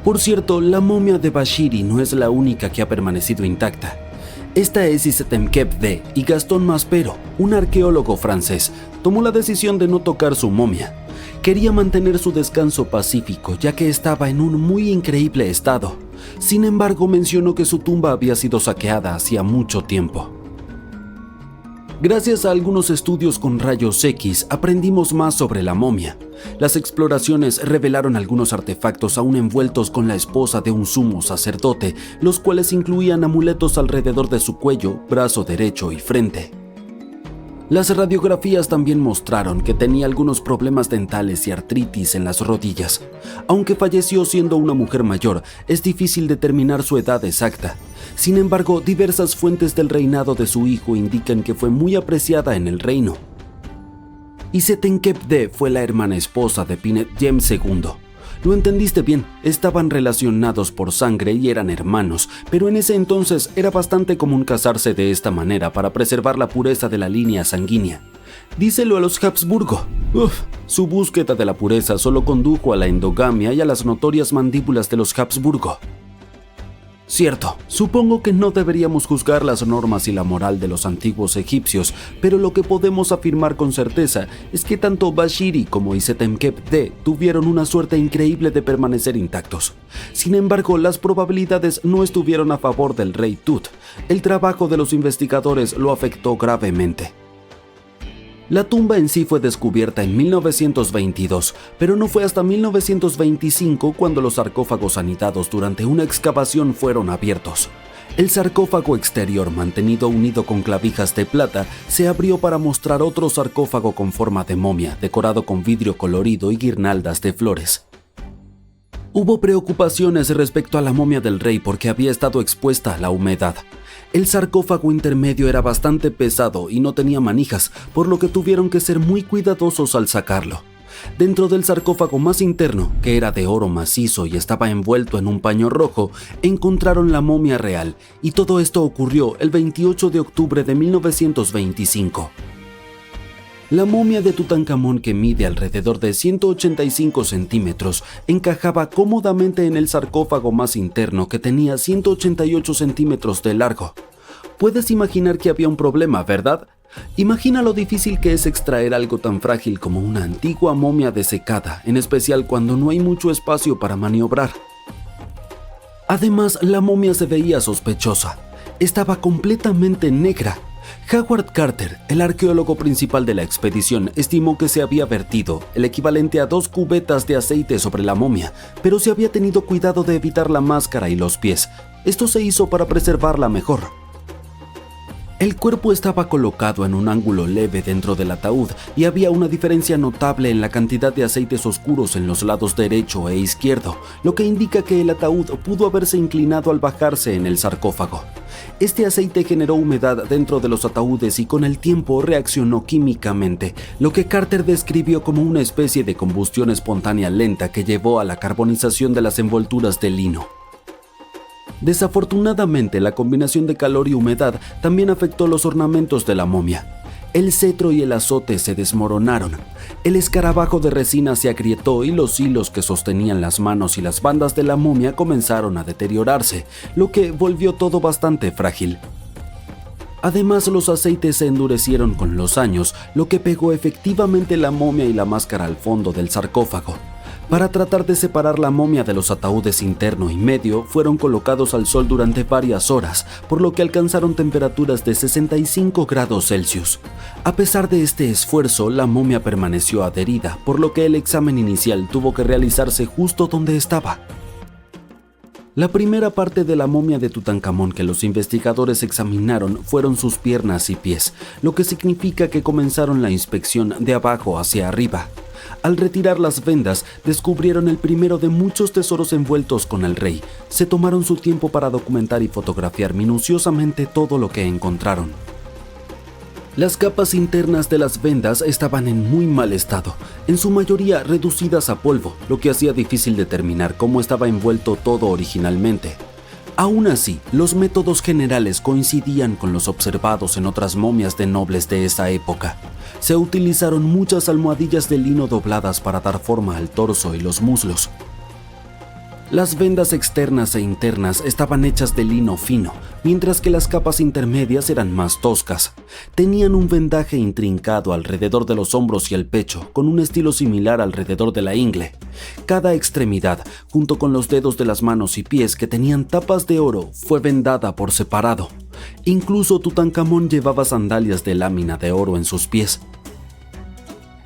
Por cierto, la momia de Bashiri no es la única que ha permanecido intacta. Esta es Isetemkep-D, y Gaston Maspero, un arqueólogo francés, tomó la decisión de no tocar su momia. Quería mantener su descanso pacífico, ya que estaba en un muy increíble estado. Sin embargo, mencionó que su tumba había sido saqueada hacía mucho tiempo. Gracias a algunos estudios con rayos X, aprendimos más sobre la momia. Las exploraciones revelaron algunos artefactos aún envueltos con la esposa de un sumo sacerdote, los cuales incluían amuletos alrededor de su cuello, brazo derecho y frente. Las radiografías también mostraron que tenía algunos problemas dentales y artritis en las rodillas. Aunque falleció siendo una mujer mayor, es difícil determinar su edad exacta. Sin embargo, diversas fuentes del reinado de su hijo indican que fue muy apreciada en el reino. Isetemkep-D fue la hermana esposa de Pinet-Jem II. Lo entendiste bien, estaban relacionados por sangre y eran hermanos, pero en ese entonces era bastante común casarse de esta manera para preservar la pureza de la línea sanguínea. Díselo a los Habsburgo. Su búsqueda de la pureza solo condujo a la endogamia y a las notorias mandíbulas de los Habsburgo. Cierto, supongo que no deberíamos juzgar las normas y la moral de los antiguos egipcios, pero lo que podemos afirmar con certeza es que tanto Bashiri como Isetemkep-D tuvieron una suerte increíble de permanecer intactos. Sin embargo, las probabilidades no estuvieron a favor del rey Tut. El trabajo de los investigadores lo afectó gravemente. La tumba en sí fue descubierta en 1922, pero no fue hasta 1925 cuando los sarcófagos anidados durante una excavación fueron abiertos. El sarcófago exterior, mantenido unido con clavijas de plata, se abrió para mostrar otro sarcófago con forma de momia, decorado con vidrio colorido y guirnaldas de flores. Hubo preocupaciones respecto a la momia del rey porque había estado expuesta a la humedad. El sarcófago intermedio era bastante pesado y no tenía manijas, por lo que tuvieron que ser muy cuidadosos al sacarlo. Dentro del sarcófago más interno, que era de oro macizo y estaba envuelto en un paño rojo, encontraron la momia real, y todo esto ocurrió el 28 de octubre de 1925. La momia de Tutankamón, que mide alrededor de 185 centímetros, encajaba cómodamente en el sarcófago más interno, que tenía 188 centímetros de largo. Puedes imaginar que había un problema, ¿verdad? Imagina lo difícil que es extraer algo tan frágil como una antigua momia desecada, en especial cuando no hay mucho espacio para maniobrar. Además, la momia se veía sospechosa. Estaba completamente negra. Howard Carter, el arqueólogo principal de la expedición, estimó que se había vertido el equivalente a 2 cubetas de aceite sobre la momia, pero se había tenido cuidado de evitar la máscara y los pies. Esto se hizo para preservarla mejor. El cuerpo estaba colocado en un ángulo leve dentro del ataúd y había una diferencia notable en la cantidad de aceites oscuros en los lados derecho e izquierdo, lo que indica que el ataúd pudo haberse inclinado al bajarse en el sarcófago. Este aceite generó humedad dentro de los ataúdes y con el tiempo reaccionó químicamente, lo que Carter describió como una especie de combustión espontánea lenta que llevó a la carbonización de las envolturas de lino. Desafortunadamente, la combinación de calor y humedad también afectó los ornamentos de la momia. El cetro y el azote se desmoronaron, el escarabajo de resina se agrietó y los hilos que sostenían las manos y las bandas de la momia comenzaron a deteriorarse, lo que volvió todo bastante frágil. Además, los aceites se endurecieron con los años, lo que pegó efectivamente la momia y la máscara al fondo del sarcófago. Para tratar de separar la momia de los ataúdes interno y medio, fueron colocados al sol durante varias horas, por lo que alcanzaron temperaturas de 65 grados Celsius. A pesar de este esfuerzo, la momia permaneció adherida, por lo que el examen inicial tuvo que realizarse justo donde estaba. La primera parte de la momia de Tutankamón que los investigadores examinaron fueron sus piernas y pies, lo que significa que comenzaron la inspección de abajo hacia arriba. Al retirar las vendas, descubrieron el primero de muchos tesoros envueltos con el rey. Se tomaron su tiempo para documentar y fotografiar minuciosamente todo lo que encontraron. Las capas internas de las vendas estaban en muy mal estado, en su mayoría reducidas a polvo, lo que hacía difícil determinar cómo estaba envuelto todo originalmente. Aún así, los métodos generales coincidían con los observados en otras momias de nobles de esa época. Se utilizaron muchas almohadillas de lino dobladas para dar forma al torso y los muslos. Las vendas externas e internas estaban hechas de lino fino, mientras que las capas intermedias eran más toscas. Tenían un vendaje intrincado alrededor de los hombros y el pecho, con un estilo similar alrededor de la ingle. Cada extremidad, junto con los dedos de las manos y pies que tenían tapas de oro, fue vendada por separado. Incluso Tutankamón llevaba sandalias de lámina de oro en sus pies.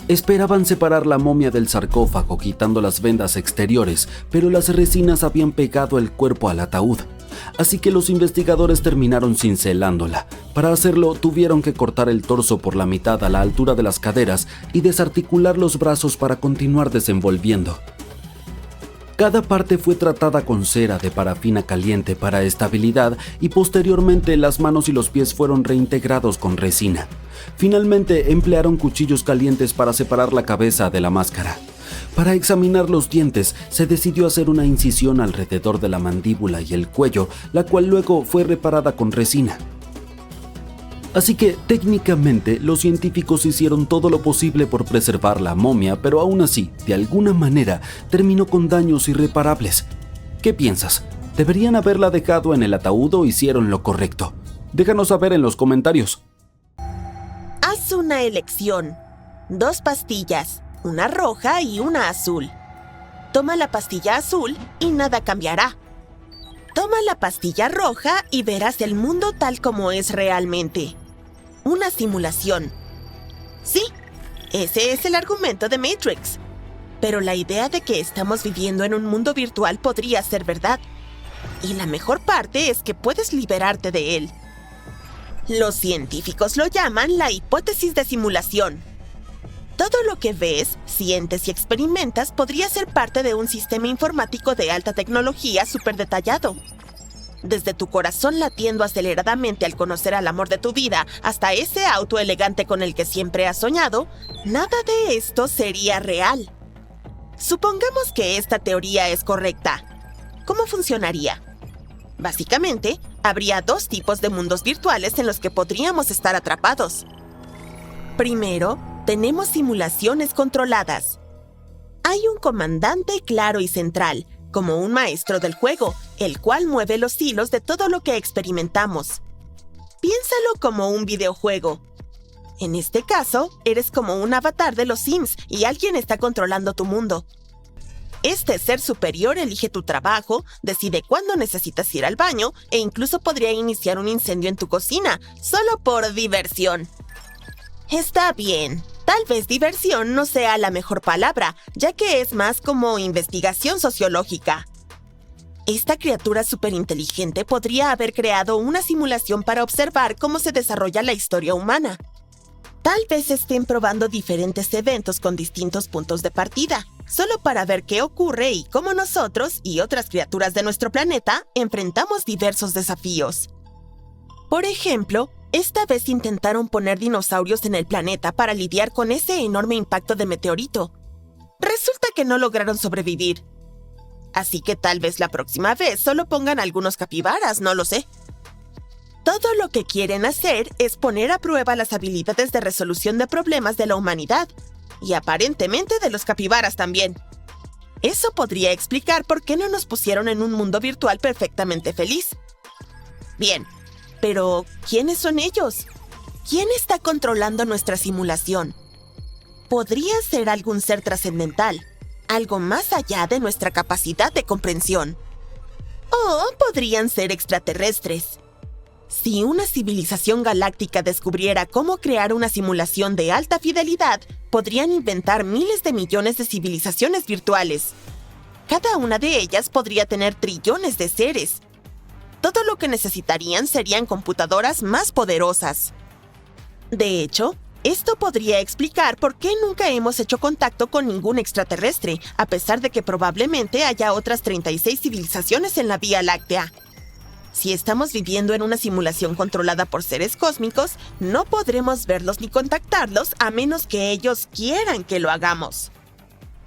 Esperaban separar la momia del sarcófago quitando las vendas exteriores, pero las resinas habían pegado el cuerpo al ataúd, así que los investigadores terminaron cincelándola. Para hacerlo, tuvieron que cortar el torso por la mitad a la altura de las caderas y desarticular los brazos para continuar desenvolviendo. Cada parte fue tratada con cera de parafina caliente para estabilidad y posteriormente las manos y los pies fueron reintegrados con resina. Finalmente emplearon cuchillos calientes para separar la cabeza de la máscara. Para examinar los dientes, se decidió hacer una incisión alrededor de la mandíbula y el cuello, la cual luego fue reparada con resina. Así que, técnicamente, los científicos hicieron todo lo posible por preservar la momia, pero aún así, de alguna manera, terminó con daños irreparables. ¿Qué piensas? ¿Deberían haberla dejado en el ataúd o hicieron lo correcto? Déjanos saber en los comentarios. Haz una elección. 2 pastillas, una roja y una azul. Toma la pastilla azul y nada cambiará. Toma la pastilla roja y verás el mundo tal como es realmente. Una simulación. Sí, ese es el argumento de Matrix. Pero la idea de que estamos viviendo en un mundo virtual podría ser verdad. Y la mejor parte es que puedes liberarte de él. Los científicos lo llaman la hipótesis de simulación. Todo lo que ves, sientes y experimentas podría ser parte de un sistema informático de alta tecnología súper detallado. Desde tu corazón latiendo aceleradamente al conocer al amor de tu vida hasta ese auto elegante con el que siempre has soñado, nada de esto sería real. Supongamos que esta teoría es correcta. ¿Cómo funcionaría? Básicamente, habría 2 tipos de mundos virtuales en los que podríamos estar atrapados. Primero, tenemos simulaciones controladas. Hay un comandante claro y central, como un maestro del juego, el cual mueve los hilos de todo lo que experimentamos. Piénsalo como un videojuego. En este caso, eres como un avatar de los Sims y alguien está controlando tu mundo. Este ser superior elige tu trabajo, decide cuándo necesitas ir al baño e incluso podría iniciar un incendio en tu cocina, solo por diversión. Está bien. Tal vez diversión no sea la mejor palabra, ya que es más como investigación sociológica. Esta criatura superinteligente podría haber creado una simulación para observar cómo se desarrolla la historia humana. Tal vez estén probando diferentes eventos con distintos puntos de partida, solo para ver qué ocurre y cómo nosotros y otras criaturas de nuestro planeta enfrentamos diversos desafíos. Por ejemplo, esta vez intentaron poner dinosaurios en el planeta para lidiar con ese enorme impacto de meteorito. Resulta que no lograron sobrevivir. Así que tal vez la próxima vez solo pongan algunos capibaras, no lo sé. Todo lo que quieren hacer es poner a prueba las habilidades de resolución de problemas de la humanidad, y aparentemente de los capibaras también. Eso podría explicar por qué no nos pusieron en un mundo virtual perfectamente feliz. Bien. Pero, ¿quiénes son ellos? ¿Quién está controlando nuestra simulación? Podría ser algún ser trascendental, algo más allá de nuestra capacidad de comprensión. O podrían ser extraterrestres. Si una civilización galáctica descubriera cómo crear una simulación de alta fidelidad, podrían inventar miles de millones de civilizaciones virtuales. Cada una de ellas podría tener trillones de seres. Todo lo que necesitarían serían computadoras más poderosas. De hecho, esto podría explicar por qué nunca hemos hecho contacto con ningún extraterrestre, a pesar de que probablemente haya otras 36 civilizaciones en la Vía Láctea. Si estamos viviendo en una simulación controlada por seres cósmicos, no podremos verlos ni contactarlos a menos que ellos quieran que lo hagamos.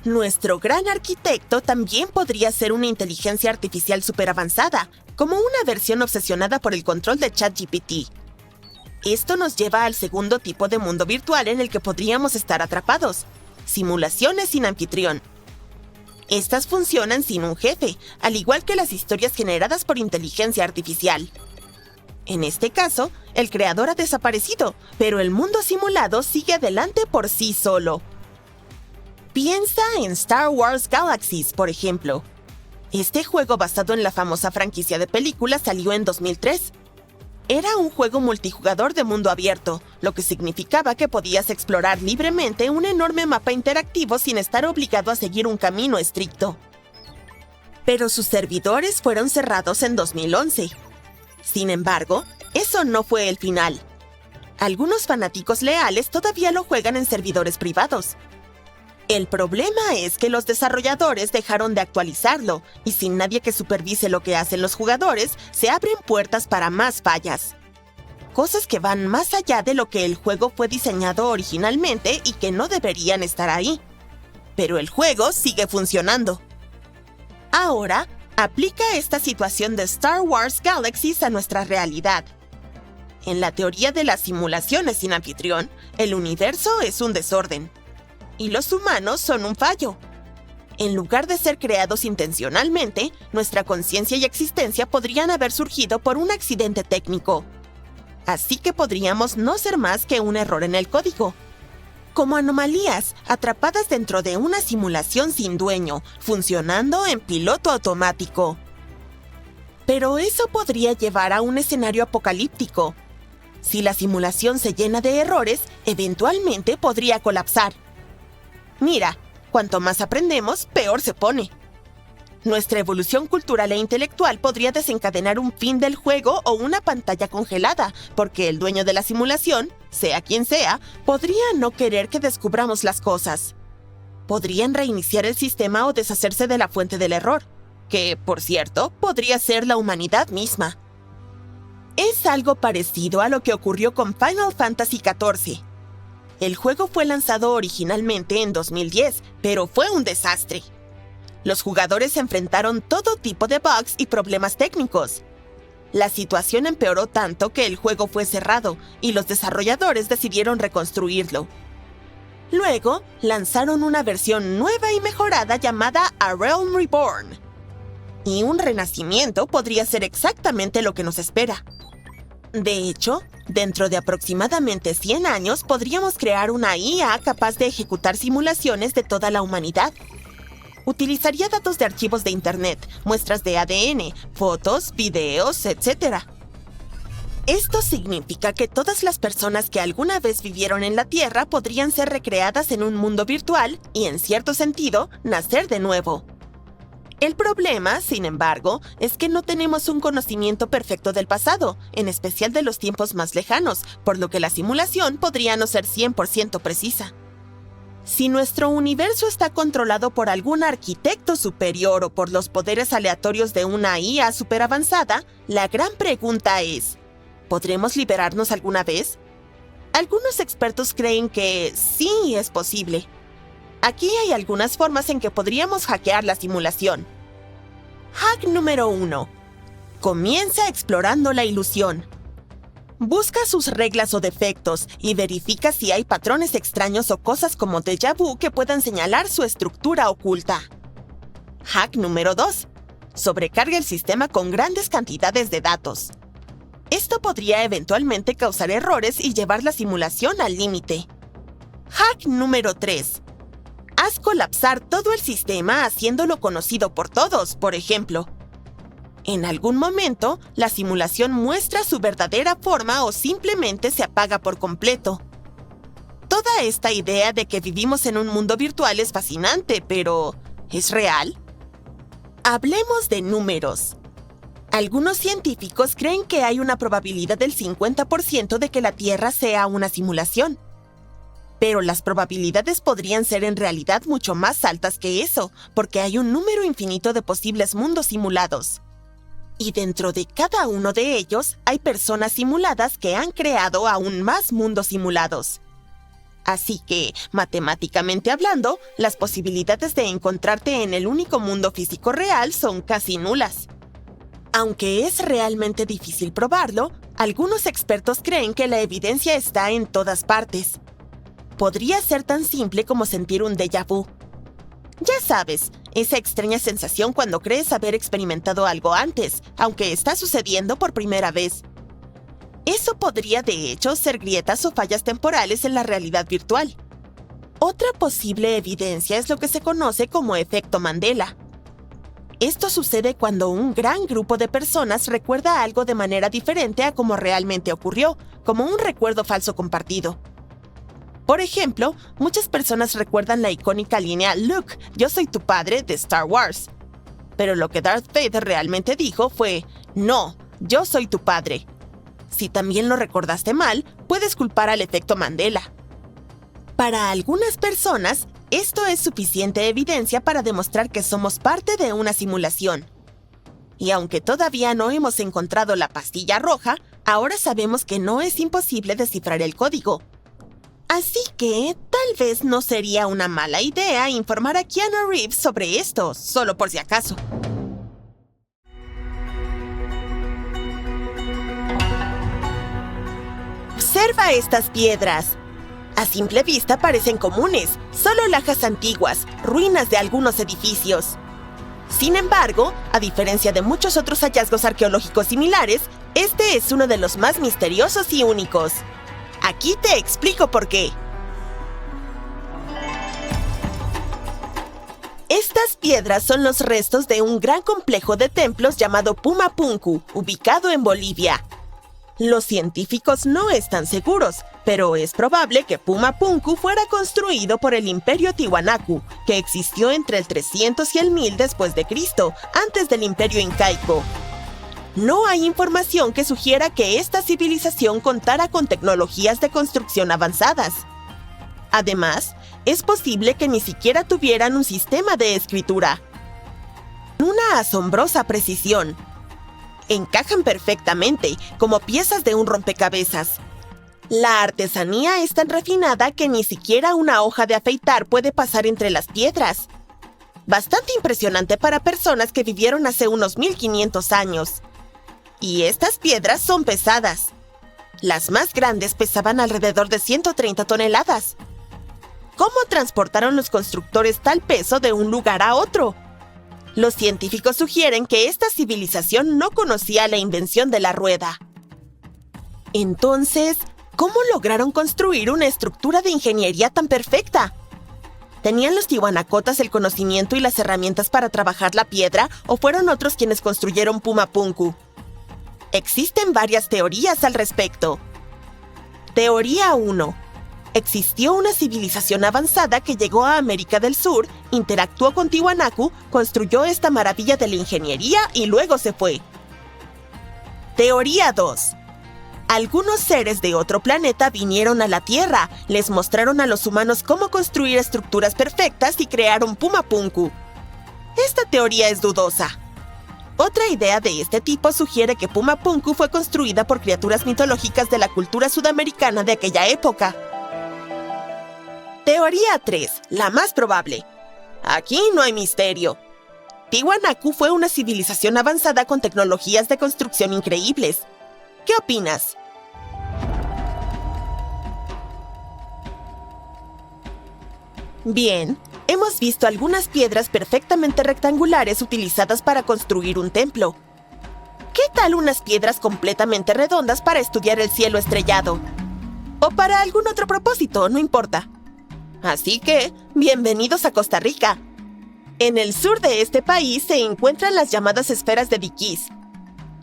Nuestro gran arquitecto también podría ser una inteligencia artificial superavanzada, como una versión obsesionada por el control de ChatGPT. Esto nos lleva al segundo tipo de mundo virtual en el que podríamos estar atrapados: simulaciones sin anfitrión. Estas funcionan sin un jefe, al igual que las historias generadas por inteligencia artificial. En este caso, el creador ha desaparecido, pero el mundo simulado sigue adelante por sí solo. Piensa en Star Wars Galaxies, por ejemplo. Este juego basado en la famosa franquicia de películas salió en 2003. Era un juego multijugador de mundo abierto, lo que significaba que podías explorar libremente un enorme mapa interactivo sin estar obligado a seguir un camino estricto. Pero sus servidores fueron cerrados en 2011. Sin embargo, eso no fue el final. Algunos fanáticos leales todavía lo juegan en servidores privados. El problema es que los desarrolladores dejaron de actualizarlo, y sin nadie que supervise lo que hacen los jugadores, se abren puertas para más fallas. Cosas que van más allá de lo que el juego fue diseñado originalmente y que no deberían estar ahí. Pero el juego sigue funcionando. Ahora, aplica esta situación de Star Wars Galaxies a nuestra realidad. En la teoría de las simulaciones sin anfitrión, el universo es un desorden. Y los humanos son un fallo. En lugar de ser creados intencionalmente, nuestra conciencia y existencia podrían haber surgido por un accidente técnico. Así que podríamos no ser más que un error en el código. Como anomalías atrapadas dentro de una simulación sin dueño, funcionando en piloto automático. Pero eso podría llevar a un escenario apocalíptico. Si la simulación se llena de errores, eventualmente podría colapsar. Mira, cuanto más aprendemos, peor se pone. Nuestra evolución cultural e intelectual podría desencadenar un fin del juego o una pantalla congelada, porque el dueño de la simulación, sea quien sea, podría no querer que descubramos las cosas. Podrían reiniciar el sistema o deshacerse de la fuente del error, que, por cierto, podría ser la humanidad misma. Es algo parecido a lo que ocurrió con Final Fantasy XIV. El juego fue lanzado originalmente en 2010, pero fue un desastre. Los jugadores enfrentaron todo tipo de bugs y problemas técnicos. La situación empeoró tanto que el juego fue cerrado y los desarrolladores decidieron reconstruirlo. Luego, lanzaron una versión nueva y mejorada llamada A Realm Reborn. Y un renacimiento podría ser exactamente lo que nos espera. De hecho, dentro de aproximadamente 100 años podríamos crear una IA capaz de ejecutar simulaciones de toda la humanidad. Utilizaría datos de archivos de Internet, muestras de ADN, fotos, videos, etc. Esto significa que todas las personas que alguna vez vivieron en la Tierra podrían ser recreadas en un mundo virtual y, en cierto sentido, nacer de nuevo. El problema, sin embargo, es que no tenemos un conocimiento perfecto del pasado, en especial de los tiempos más lejanos, por lo que la simulación podría no ser 100% precisa. Si nuestro universo está controlado por algún arquitecto superior o por los poderes aleatorios de una IA superavanzada, la gran pregunta es: ¿podremos liberarnos alguna vez? Algunos expertos creen que sí es posible. Aquí hay algunas formas en que podríamos hackear la simulación. Hack número 1. Comienza explorando la ilusión. Busca sus reglas o defectos y verifica si hay patrones extraños o cosas como déjà vu que puedan señalar su estructura oculta. Hack número 2. Sobrecarga el sistema con grandes cantidades de datos. Esto podría eventualmente causar errores y llevar la simulación al límite. Hack número 3. Haz colapsar todo el sistema haciéndolo conocido por todos, por ejemplo. En algún momento, la simulación muestra su verdadera forma o simplemente se apaga por completo. Toda esta idea de que vivimos en un mundo virtual es fascinante, pero ¿es real? Hablemos de números. Algunos científicos creen que hay una probabilidad del 50% de que la Tierra sea una simulación. Pero las probabilidades podrían ser en realidad mucho más altas que eso, porque hay un número infinito de posibles mundos simulados. Y dentro de cada uno de ellos hay personas simuladas que han creado aún más mundos simulados. Así que, matemáticamente hablando, las posibilidades de encontrarte en el único mundo físico real son casi nulas. Aunque es realmente difícil probarlo, algunos expertos creen que la evidencia está en todas partes. Podría ser tan simple como sentir un déjà vu. Ya sabes, esa extraña sensación cuando crees haber experimentado algo antes, aunque está sucediendo por primera vez. Eso podría, de hecho, ser grietas o fallas temporales en la realidad virtual. Otra posible evidencia es lo que se conoce como efecto Mandela. Esto sucede cuando un gran grupo de personas recuerda algo de manera diferente a como realmente ocurrió, como un recuerdo falso compartido. Por ejemplo, muchas personas recuerdan la icónica línea "Luke, yo soy tu padre" de Star Wars. Pero lo que Darth Vader realmente dijo fue "No, yo soy tu padre". Si también lo recordaste mal, puedes culpar al efecto Mandela. Para algunas personas, esto es suficiente evidencia para demostrar que somos parte de una simulación. Y aunque todavía no hemos encontrado la pastilla roja, ahora sabemos que no es imposible descifrar el código. Así que, tal vez no sería una mala idea informar a Keanu Reeves sobre esto, solo por si acaso. Observa estas piedras. A simple vista parecen comunes, solo lajas antiguas, ruinas de algunos edificios. Sin embargo, a diferencia de muchos otros hallazgos arqueológicos similares, este es uno de los más misteriosos y únicos. Aquí te explico por qué. Estas piedras son los restos de un gran complejo de templos llamado Pumapunku, ubicado en Bolivia. Los científicos no están seguros, pero es probable que Pumapunku fuera construido por el Imperio Tiwanaku, que existió entre el 300 y el 1000 después de Cristo, antes del Imperio Incaico. No hay información que sugiera que esta civilización contara con tecnologías de construcción avanzadas. Además, es posible que ni siquiera tuvieran un sistema de escritura. Una asombrosa precisión. Encajan perfectamente, como piezas de un rompecabezas. La artesanía es tan refinada que ni siquiera una hoja de afeitar puede pasar entre las piedras. Bastante impresionante para personas que vivieron hace unos 1500 años. Y estas piedras son pesadas. Las más grandes pesaban alrededor de 130 toneladas. ¿Cómo transportaron los constructores tal peso de un lugar a otro? Los científicos sugieren que esta civilización no conocía la invención de la rueda. Entonces, ¿cómo lograron construir una estructura de ingeniería tan perfecta? ¿Tenían los tiwanacotas el conocimiento y las herramientas para trabajar la piedra o fueron otros quienes construyeron Pumapunku? Existen varias teorías al respecto. Teoría 1. Existió una civilización avanzada que llegó a América del Sur, interactuó con Tiwanaku, construyó esta maravilla de la ingeniería y luego se fue. Teoría 2. Algunos seres de otro planeta vinieron a la Tierra, les mostraron a los humanos cómo construir estructuras perfectas y crearon Pumapunku. Esta teoría es dudosa. Otra idea de este tipo sugiere que Pumapunku fue construida por criaturas mitológicas de la cultura sudamericana de aquella época. Teoría 3, la más probable. Aquí no hay misterio. Tiwanaku fue una civilización avanzada con tecnologías de construcción increíbles. ¿Qué opinas? Bien, hemos visto algunas piedras perfectamente rectangulares utilizadas para construir un templo. ¿Qué tal unas piedras completamente redondas para estudiar el cielo estrellado? O para algún otro propósito, no importa. Así que, bienvenidos a Costa Rica. En el sur de este país se encuentran las llamadas esferas de Dikis.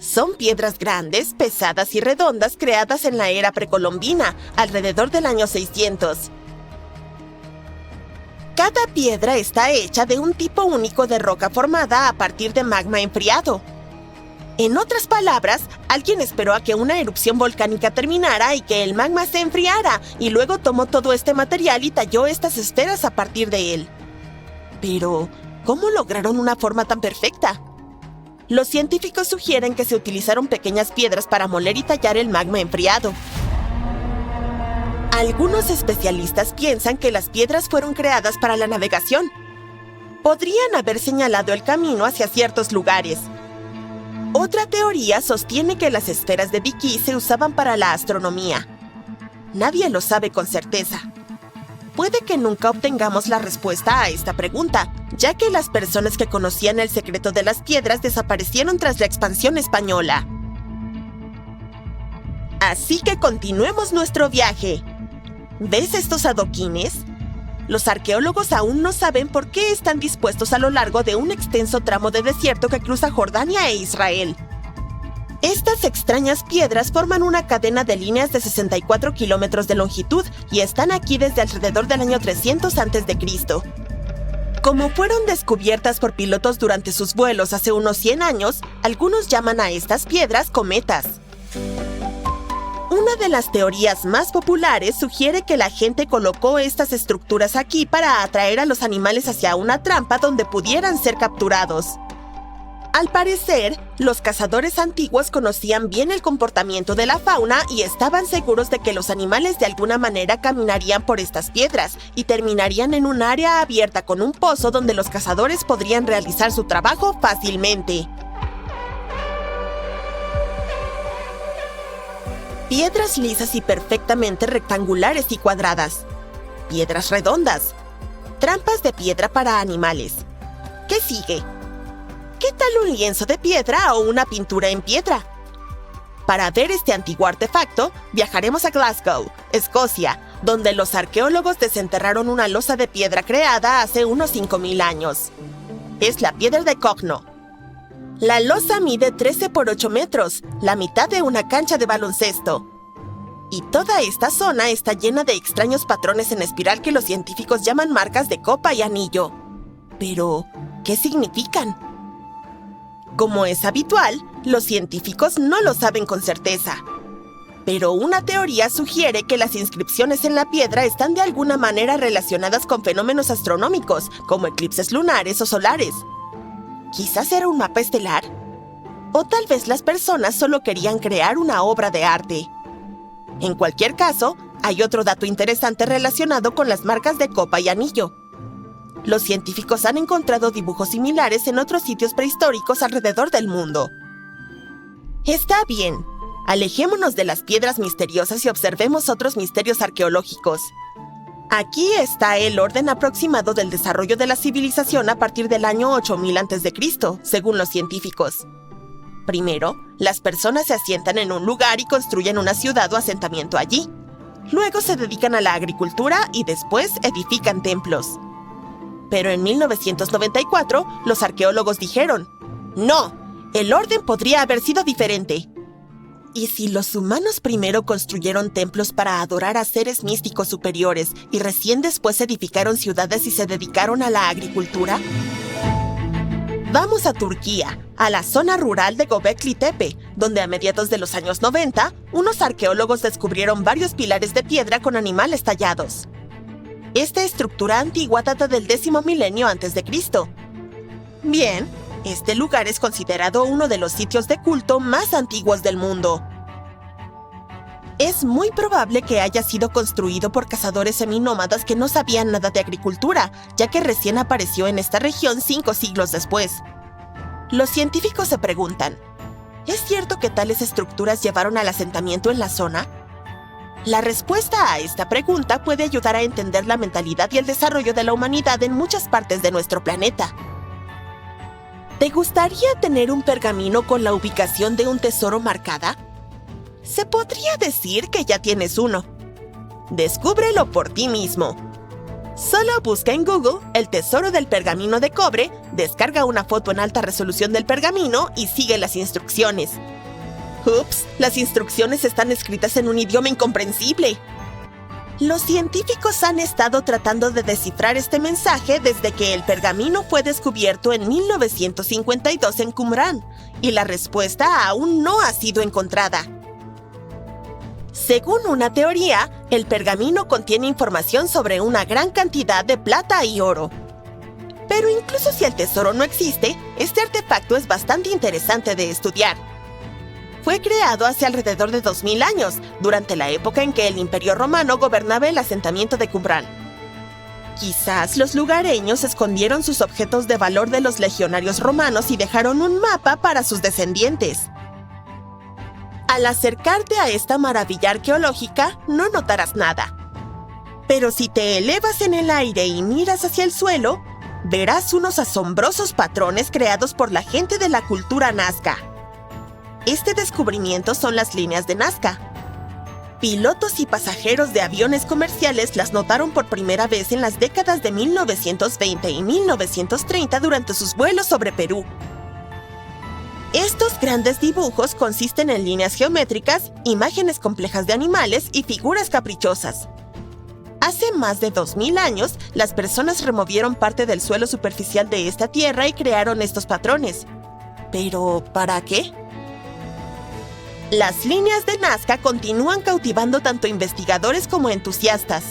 Son piedras grandes, pesadas y redondas creadas en la era precolombina, alrededor del año 600. Cada piedra está hecha de un tipo único de roca formada a partir de magma enfriado. En otras palabras, alguien esperó a que una erupción volcánica terminara y que el magma se enfriara, y luego tomó todo este material y talló estas esferas a partir de él. Pero, ¿cómo lograron una forma tan perfecta? Los científicos sugieren que se utilizaron pequeñas piedras para moler y tallar el magma enfriado. Algunos especialistas piensan que las piedras fueron creadas para la navegación. Podrían haber señalado el camino hacia ciertos lugares. Otra teoría sostiene que las esferas de Dikis se usaban para la astronomía. Nadie lo sabe con certeza. Puede que nunca obtengamos la respuesta a esta pregunta, ya que las personas que conocían el secreto de las piedras desaparecieron tras la expansión española. Así que continuemos nuestro viaje. ¿Ves estos adoquines? Los arqueólogos aún no saben por qué están dispuestos a lo largo de un extenso tramo de desierto que cruza Jordania e Israel. Estas extrañas piedras forman una cadena de líneas de 64 kilómetros de longitud y están aquí desde alrededor del año 300 a.C. Como fueron descubiertas por pilotos durante sus vuelos hace unos 100 años, algunos llaman a estas piedras cometas. Una de las teorías más populares sugiere que la gente colocó estas estructuras aquí para atraer a los animales hacia una trampa donde pudieran ser capturados. Al parecer, los cazadores antiguos conocían bien el comportamiento de la fauna y estaban seguros de que los animales de alguna manera caminarían por estas piedras y terminarían en un área abierta con un pozo donde los cazadores podrían realizar su trabajo fácilmente. Piedras lisas y perfectamente rectangulares y cuadradas. Piedras redondas. Trampas de piedra para animales. ¿Qué sigue? ¿Qué tal un lienzo de piedra o una pintura en piedra? Para ver este antiguo artefacto, viajaremos a Glasgow, Escocia, donde los arqueólogos desenterraron una losa de piedra creada hace unos 5000 años. Es la piedra de Cogno. La losa mide 13 por 8 metros, la mitad de una cancha de baloncesto. Y toda esta zona está llena de extraños patrones en espiral que los científicos llaman marcas de copa y anillo. Pero, ¿qué significan? Como es habitual, los científicos no lo saben con certeza. Pero una teoría sugiere que las inscripciones en la piedra están de alguna manera relacionadas con fenómenos astronómicos, como eclipses lunares o solares. ¿Quizás era un mapa estelar? O tal vez las personas solo querían crear una obra de arte. En cualquier caso, hay otro dato interesante relacionado con las marcas de copa y anillo. Los científicos han encontrado dibujos similares en otros sitios prehistóricos alrededor del mundo. Está bien, alejémonos de las piedras misteriosas y observemos otros misterios arqueológicos. Aquí está el orden aproximado del desarrollo de la civilización a partir del año 8000 a.C., según los científicos. Primero, las personas se asientan en un lugar y construyen una ciudad o asentamiento allí. Luego se dedican a la agricultura y después edifican templos. Pero en 1994, los arqueólogos dijeron, ¡no! El orden podría haber sido diferente. ¿Y si los humanos primero construyeron templos para adorar a seres místicos superiores y recién después edificaron ciudades y se dedicaron a la agricultura? Vamos a Turquía, a la zona rural de Göbekli Tepe, donde a mediados de los años 90, unos arqueólogos descubrieron varios pilares de piedra con animales tallados. Esta estructura antigua data del 10º milenio a.C. Bien, este lugar es considerado uno de los sitios de culto más antiguos del mundo. Es muy probable que haya sido construido por cazadores seminómadas que no sabían nada de agricultura, ya que recién apareció en esta región 5 siglos después. Los científicos se preguntan, ¿es cierto que tales estructuras llevaron al asentamiento en la zona? La respuesta a esta pregunta puede ayudar a entender la mentalidad y el desarrollo de la humanidad en muchas partes de nuestro planeta. ¿Te gustaría tener un pergamino con la ubicación de un tesoro marcada? Se podría decir que ya tienes uno. Descúbrelo por ti mismo. Solo busca en Google el tesoro del pergamino de cobre, descarga una foto en alta resolución del pergamino y sigue las instrucciones. ¡Ups! Las instrucciones están escritas en un idioma incomprensible. Los científicos han estado tratando de descifrar este mensaje desde que el pergamino fue descubierto en 1952 en Qumrán, y la respuesta aún no ha sido encontrada. Según una teoría, el pergamino contiene información sobre una gran cantidad de plata y oro. Pero incluso si el tesoro no existe, este artefacto es bastante interesante de estudiar. Fue creado hace alrededor de 2000 años, durante la época en que el Imperio Romano gobernaba el asentamiento de Qumrán. Quizás los lugareños escondieron sus objetos de valor de los legionarios romanos y dejaron un mapa para sus descendientes. Al acercarte a esta maravilla arqueológica, no notarás nada. Pero si te elevas en el aire y miras hacia el suelo, verás unos asombrosos patrones creados por la gente de la cultura Nazca. Este descubrimiento son las líneas de Nazca. Pilotos y pasajeros de aviones comerciales las notaron por primera vez en las décadas de 1920 y 1930 durante sus vuelos sobre Perú. Estos grandes dibujos consisten en líneas geométricas, imágenes complejas de animales y figuras caprichosas. Hace más de 2000 años, las personas removieron parte del suelo superficial de esta tierra y crearon estos patrones. ¿Pero para qué? Las líneas de Nazca continúan cautivando tanto investigadores como entusiastas.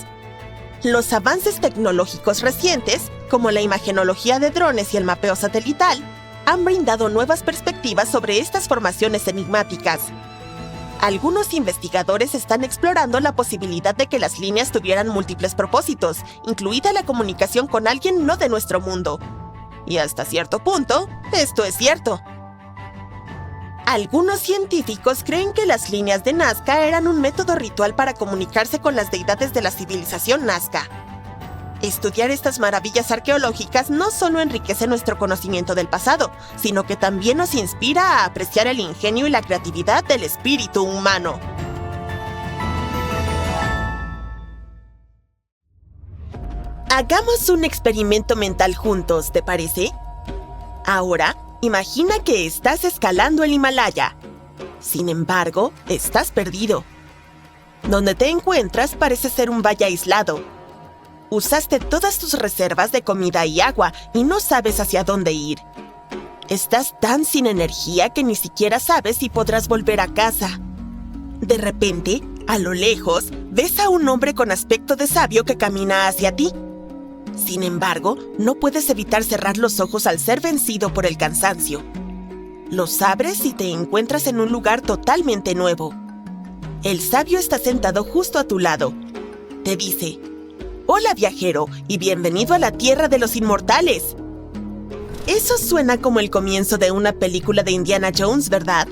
Los avances tecnológicos recientes, como la imagenología de drones y el mapeo satelital, han brindado nuevas perspectivas sobre estas formaciones enigmáticas. Algunos investigadores están explorando la posibilidad de que las líneas tuvieran múltiples propósitos, incluida la comunicación con alguien no de nuestro mundo. Y hasta cierto punto, esto es cierto. Algunos científicos creen que las líneas de Nazca eran un método ritual para comunicarse con las deidades de la civilización Nazca. Estudiar estas maravillas arqueológicas no solo enriquece nuestro conocimiento del pasado, sino que también nos inspira a apreciar el ingenio y la creatividad del espíritu humano. Hagamos un experimento mental juntos, ¿te parece? Ahora, imagina que estás escalando el Himalaya. Sin embargo, estás perdido. Donde te encuentras parece ser un valle aislado. Usaste todas tus reservas de comida y agua y no sabes hacia dónde ir. Estás tan sin energía que ni siquiera sabes si podrás volver a casa. De repente, a lo lejos, ves a un hombre con aspecto de sabio que camina hacia ti. Sin embargo, no puedes evitar cerrar los ojos al ser vencido por el cansancio. Los abres y te encuentras en un lugar totalmente nuevo. El sabio está sentado justo a tu lado. Te dice: «Hola, viajero, y bienvenido a la tierra de los inmortales». Eso suena como el comienzo de una película de Indiana Jones, ¿verdad?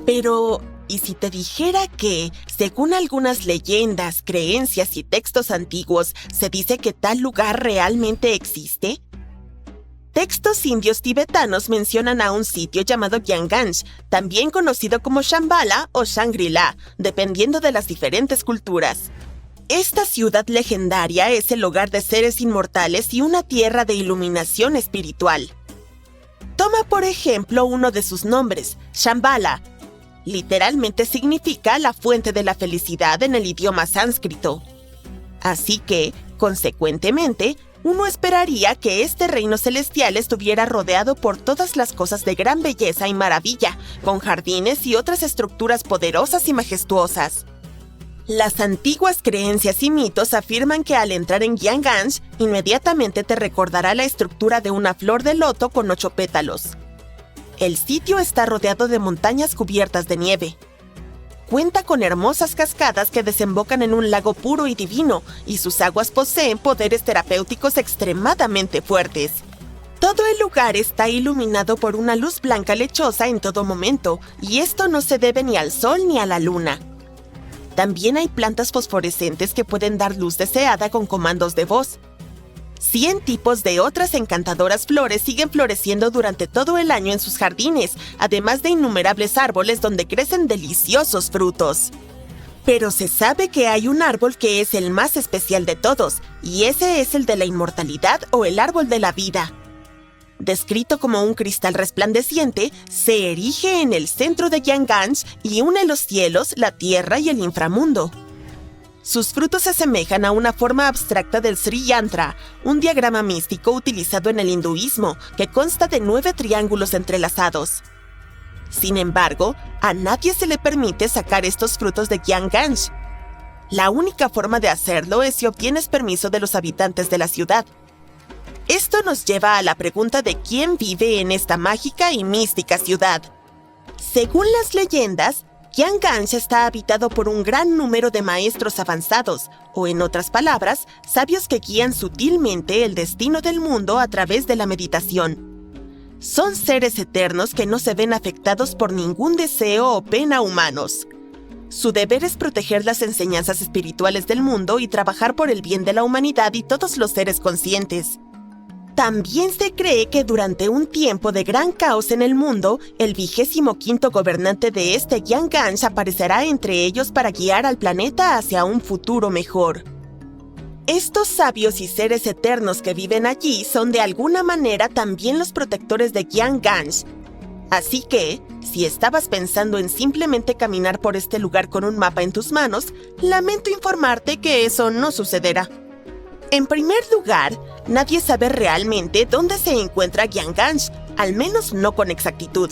Pero, ¿y si te dijera que, según algunas leyendas, creencias y textos antiguos, se dice que tal lugar realmente existe? Textos indios tibetanos mencionan a un sitio llamado Gyanganj, también conocido como Shambhala o Shangri-La, dependiendo de las diferentes culturas. Esta ciudad legendaria es el hogar de seres inmortales y una tierra de iluminación espiritual. Toma por ejemplo uno de sus nombres, Shambhala. Literalmente significa la fuente de la felicidad en el idioma sánscrito. Así que, consecuentemente, uno esperaría que este reino celestial estuviera rodeado por todas las cosas de gran belleza y maravilla, con jardines y otras estructuras poderosas y majestuosas. Las antiguas creencias y mitos afirman que al entrar en Gyanganj, inmediatamente te recordará la estructura de una flor de loto con 8 pétalos. El sitio está rodeado de montañas cubiertas de nieve. Cuenta con hermosas cascadas que desembocan en un lago puro y divino, y sus aguas poseen poderes terapéuticos extremadamente fuertes. Todo el lugar está iluminado por una luz blanca lechosa en todo momento, y esto no se debe ni al sol ni a la luna. También hay plantas fosforescentes que pueden dar luz deseada con comandos de voz. 100 tipos de otras encantadoras flores siguen floreciendo durante todo el año en sus jardines, además de innumerables árboles donde crecen deliciosos frutos. Pero se sabe que hay un árbol que es el más especial de todos, y ese es el de la inmortalidad o el árbol de la vida. Descrito como un cristal resplandeciente, se erige en el centro de Jiangans y une los cielos, la tierra y el inframundo. Sus frutos se asemejan a una forma abstracta del Sri Yantra, un diagrama místico utilizado en el hinduismo que consta de 9 triángulos entrelazados. Sin embargo, a nadie se le permite sacar estos frutos de Jiangans. La única forma de hacerlo es si obtienes permiso de los habitantes de la ciudad. Esto nos lleva a la pregunta de quién vive en esta mágica y mística ciudad. Según las leyendas, Jiangans está habitado por un gran número de maestros avanzados, o en otras palabras, sabios que guían sutilmente el destino del mundo a través de la meditación. Son seres eternos que no se ven afectados por ningún deseo o pena humanos. Su deber es proteger las enseñanzas espirituales del mundo y trabajar por el bien de la humanidad y todos los seres conscientes. También se cree que durante un tiempo de gran caos en el mundo, el 25º gobernante de este Jiangans aparecerá entre ellos para guiar al planeta hacia un futuro mejor. Estos sabios y seres eternos que viven allí son de alguna manera también los protectores de Jiangans. Así que, si estabas pensando en simplemente caminar por este lugar con un mapa en tus manos, lamento informarte que eso no sucederá. En primer lugar, nadie sabe realmente dónde se encuentra Jiangans, al menos no con exactitud.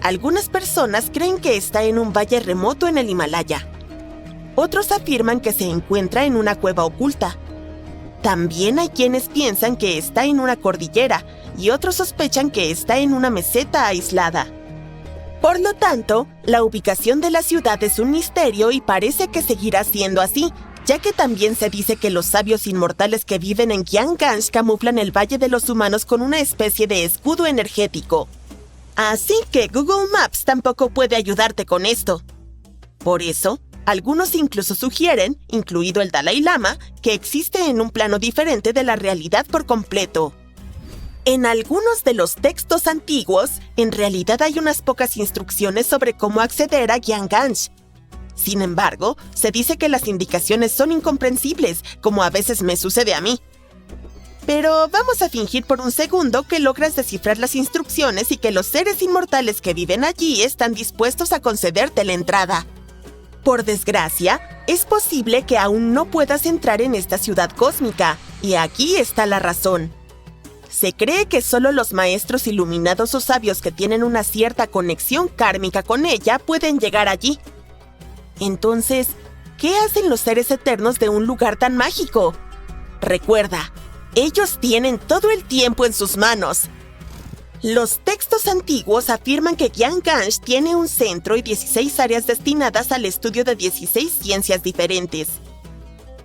Algunas personas creen que está en un valle remoto en el Himalaya. Otros afirman que se encuentra en una cueva oculta. También hay quienes piensan que está en una cordillera y otros sospechan que está en una meseta aislada. Por lo tanto, la ubicación de la ciudad es un misterio y parece que seguirá siendo así, ya que también se dice que los sabios inmortales que viven en Jiangans camuflan el Valle de los Humanos con una especie de escudo energético. Así que Google Maps tampoco puede ayudarte con esto. Por eso, algunos incluso sugieren, incluido el Dalai Lama, que existe en un plano diferente de la realidad por completo. En algunos de los textos antiguos, en realidad hay unas pocas instrucciones sobre cómo acceder a Jiangans. Sin embargo, se dice que las indicaciones son incomprensibles, como a veces me sucede a mí. Pero vamos a fingir por un segundo que logras descifrar las instrucciones y que los seres inmortales que viven allí están dispuestos a concederte la entrada. Por desgracia, es posible que aún no puedas entrar en esta ciudad cósmica, y aquí está la razón. Se cree que solo los maestros iluminados o sabios que tienen una cierta conexión kármica con ella pueden llegar allí. Entonces, ¿qué hacen los seres eternos de un lugar tan mágico? Recuerda, ellos tienen todo el tiempo en sus manos. Los textos antiguos afirman que Jiangans tiene un centro y 16 áreas destinadas al estudio de 16 ciencias diferentes.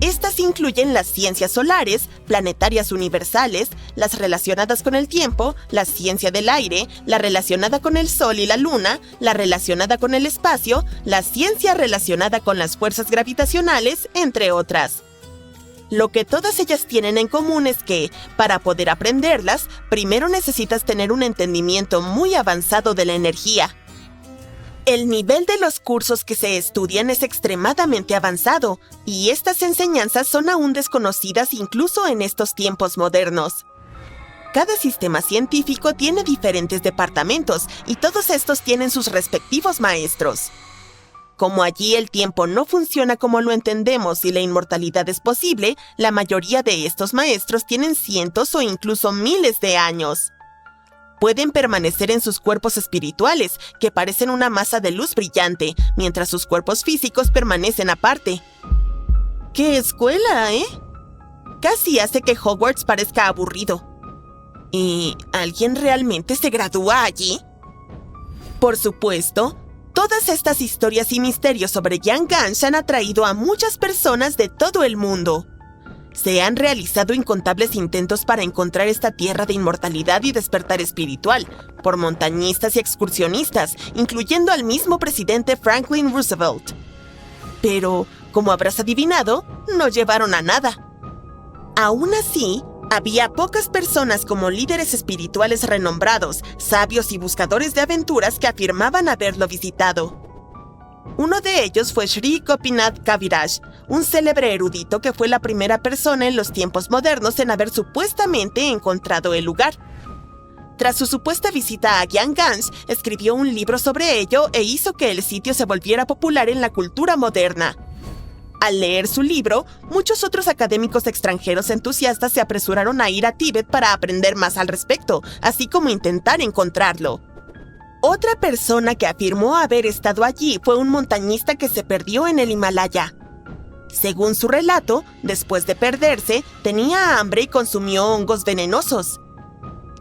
Estas incluyen las ciencias solares, planetarias universales, las relacionadas con el tiempo, la ciencia del aire, la relacionada con el sol y la luna, la relacionada con el espacio, la ciencia relacionada con las fuerzas gravitacionales, entre otras. Lo que todas ellas tienen en común es que, para poder aprenderlas, primero necesitas tener un entendimiento muy avanzado de la energía. El nivel de los cursos que se estudian es extremadamente avanzado, y estas enseñanzas son aún desconocidas incluso en estos tiempos modernos. Cada sistema científico tiene diferentes departamentos, y todos estos tienen sus respectivos maestros. Como allí el tiempo no funciona como lo entendemos y la inmortalidad es posible, la mayoría de estos maestros tienen cientos o incluso miles de años. Pueden permanecer en sus cuerpos espirituales, que parecen una masa de luz brillante, mientras sus cuerpos físicos permanecen aparte. ¡Qué escuela, eh! Casi hace que Hogwarts parezca aburrido. ¿Y alguien realmente se gradúa allí? Por supuesto, todas estas historias y misterios sobre Jiangans han atraído a muchas personas de todo el mundo. Se han realizado incontables intentos para encontrar esta tierra de inmortalidad y despertar espiritual, por montañistas y excursionistas, incluyendo al mismo presidente Franklin Roosevelt. Pero, como habrás adivinado, no llevaron a nada. Aún así, había pocas personas como líderes espirituales renombrados, sabios y buscadores de aventuras que afirmaban haberlo visitado. Uno de ellos fue Sri Gopinath Kaviraj, un célebre erudito que fue la primera persona en los tiempos modernos en haber supuestamente encontrado el lugar. Tras su supuesta visita a Gyanganj, escribió un libro sobre ello e hizo que el sitio se volviera popular en la cultura moderna. Al leer su libro, muchos otros académicos extranjeros entusiastas se apresuraron a ir a Tíbet para aprender más al respecto, así como intentar encontrarlo. Otra persona que afirmó haber estado allí fue un montañista que se perdió en el Himalaya. Según su relato, después de perderse, tenía hambre y consumió hongos venenosos.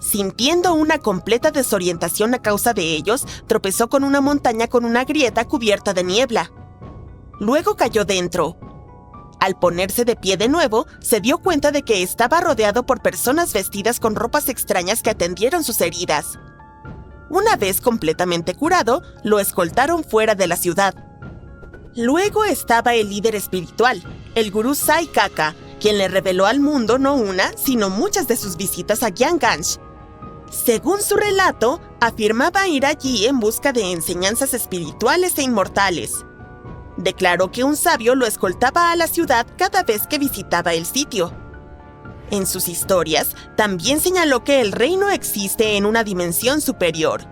Sintiendo una completa desorientación a causa de ellos, tropezó con una montaña con una grieta cubierta de niebla. Luego cayó dentro. Al ponerse de pie de nuevo, se dio cuenta de que estaba rodeado por personas vestidas con ropas extrañas que atendieron sus heridas. Una vez completamente curado, lo escoltaron fuera de la ciudad. Luego estaba el líder espiritual, el gurú Sai Kaka, quien le reveló al mundo no una, sino muchas de sus visitas a Gyanganj. Según su relato, afirmaba ir allí en busca de enseñanzas espirituales e inmortales. Declaró que un sabio lo escoltaba a la ciudad cada vez que visitaba el sitio. En sus historias, también señaló que el reino existe en una dimensión superior.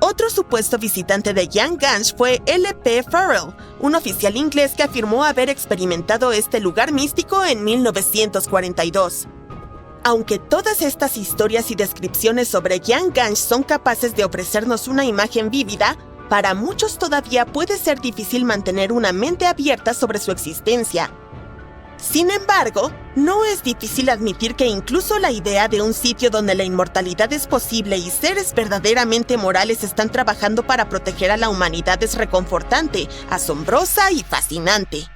Otro supuesto visitante de Gyanganj fue L.P. Farrell, un oficial inglés que afirmó haber experimentado este lugar místico en 1942. Aunque todas estas historias y descripciones sobre Gyanganj son capaces de ofrecernos una imagen vívida, para muchos todavía puede ser difícil mantener una mente abierta sobre su existencia. Sin embargo, no es difícil admitir que incluso la idea de un sitio donde la inmortalidad es posible y seres verdaderamente morales están trabajando para proteger a la humanidad es reconfortante, asombrosa y fascinante.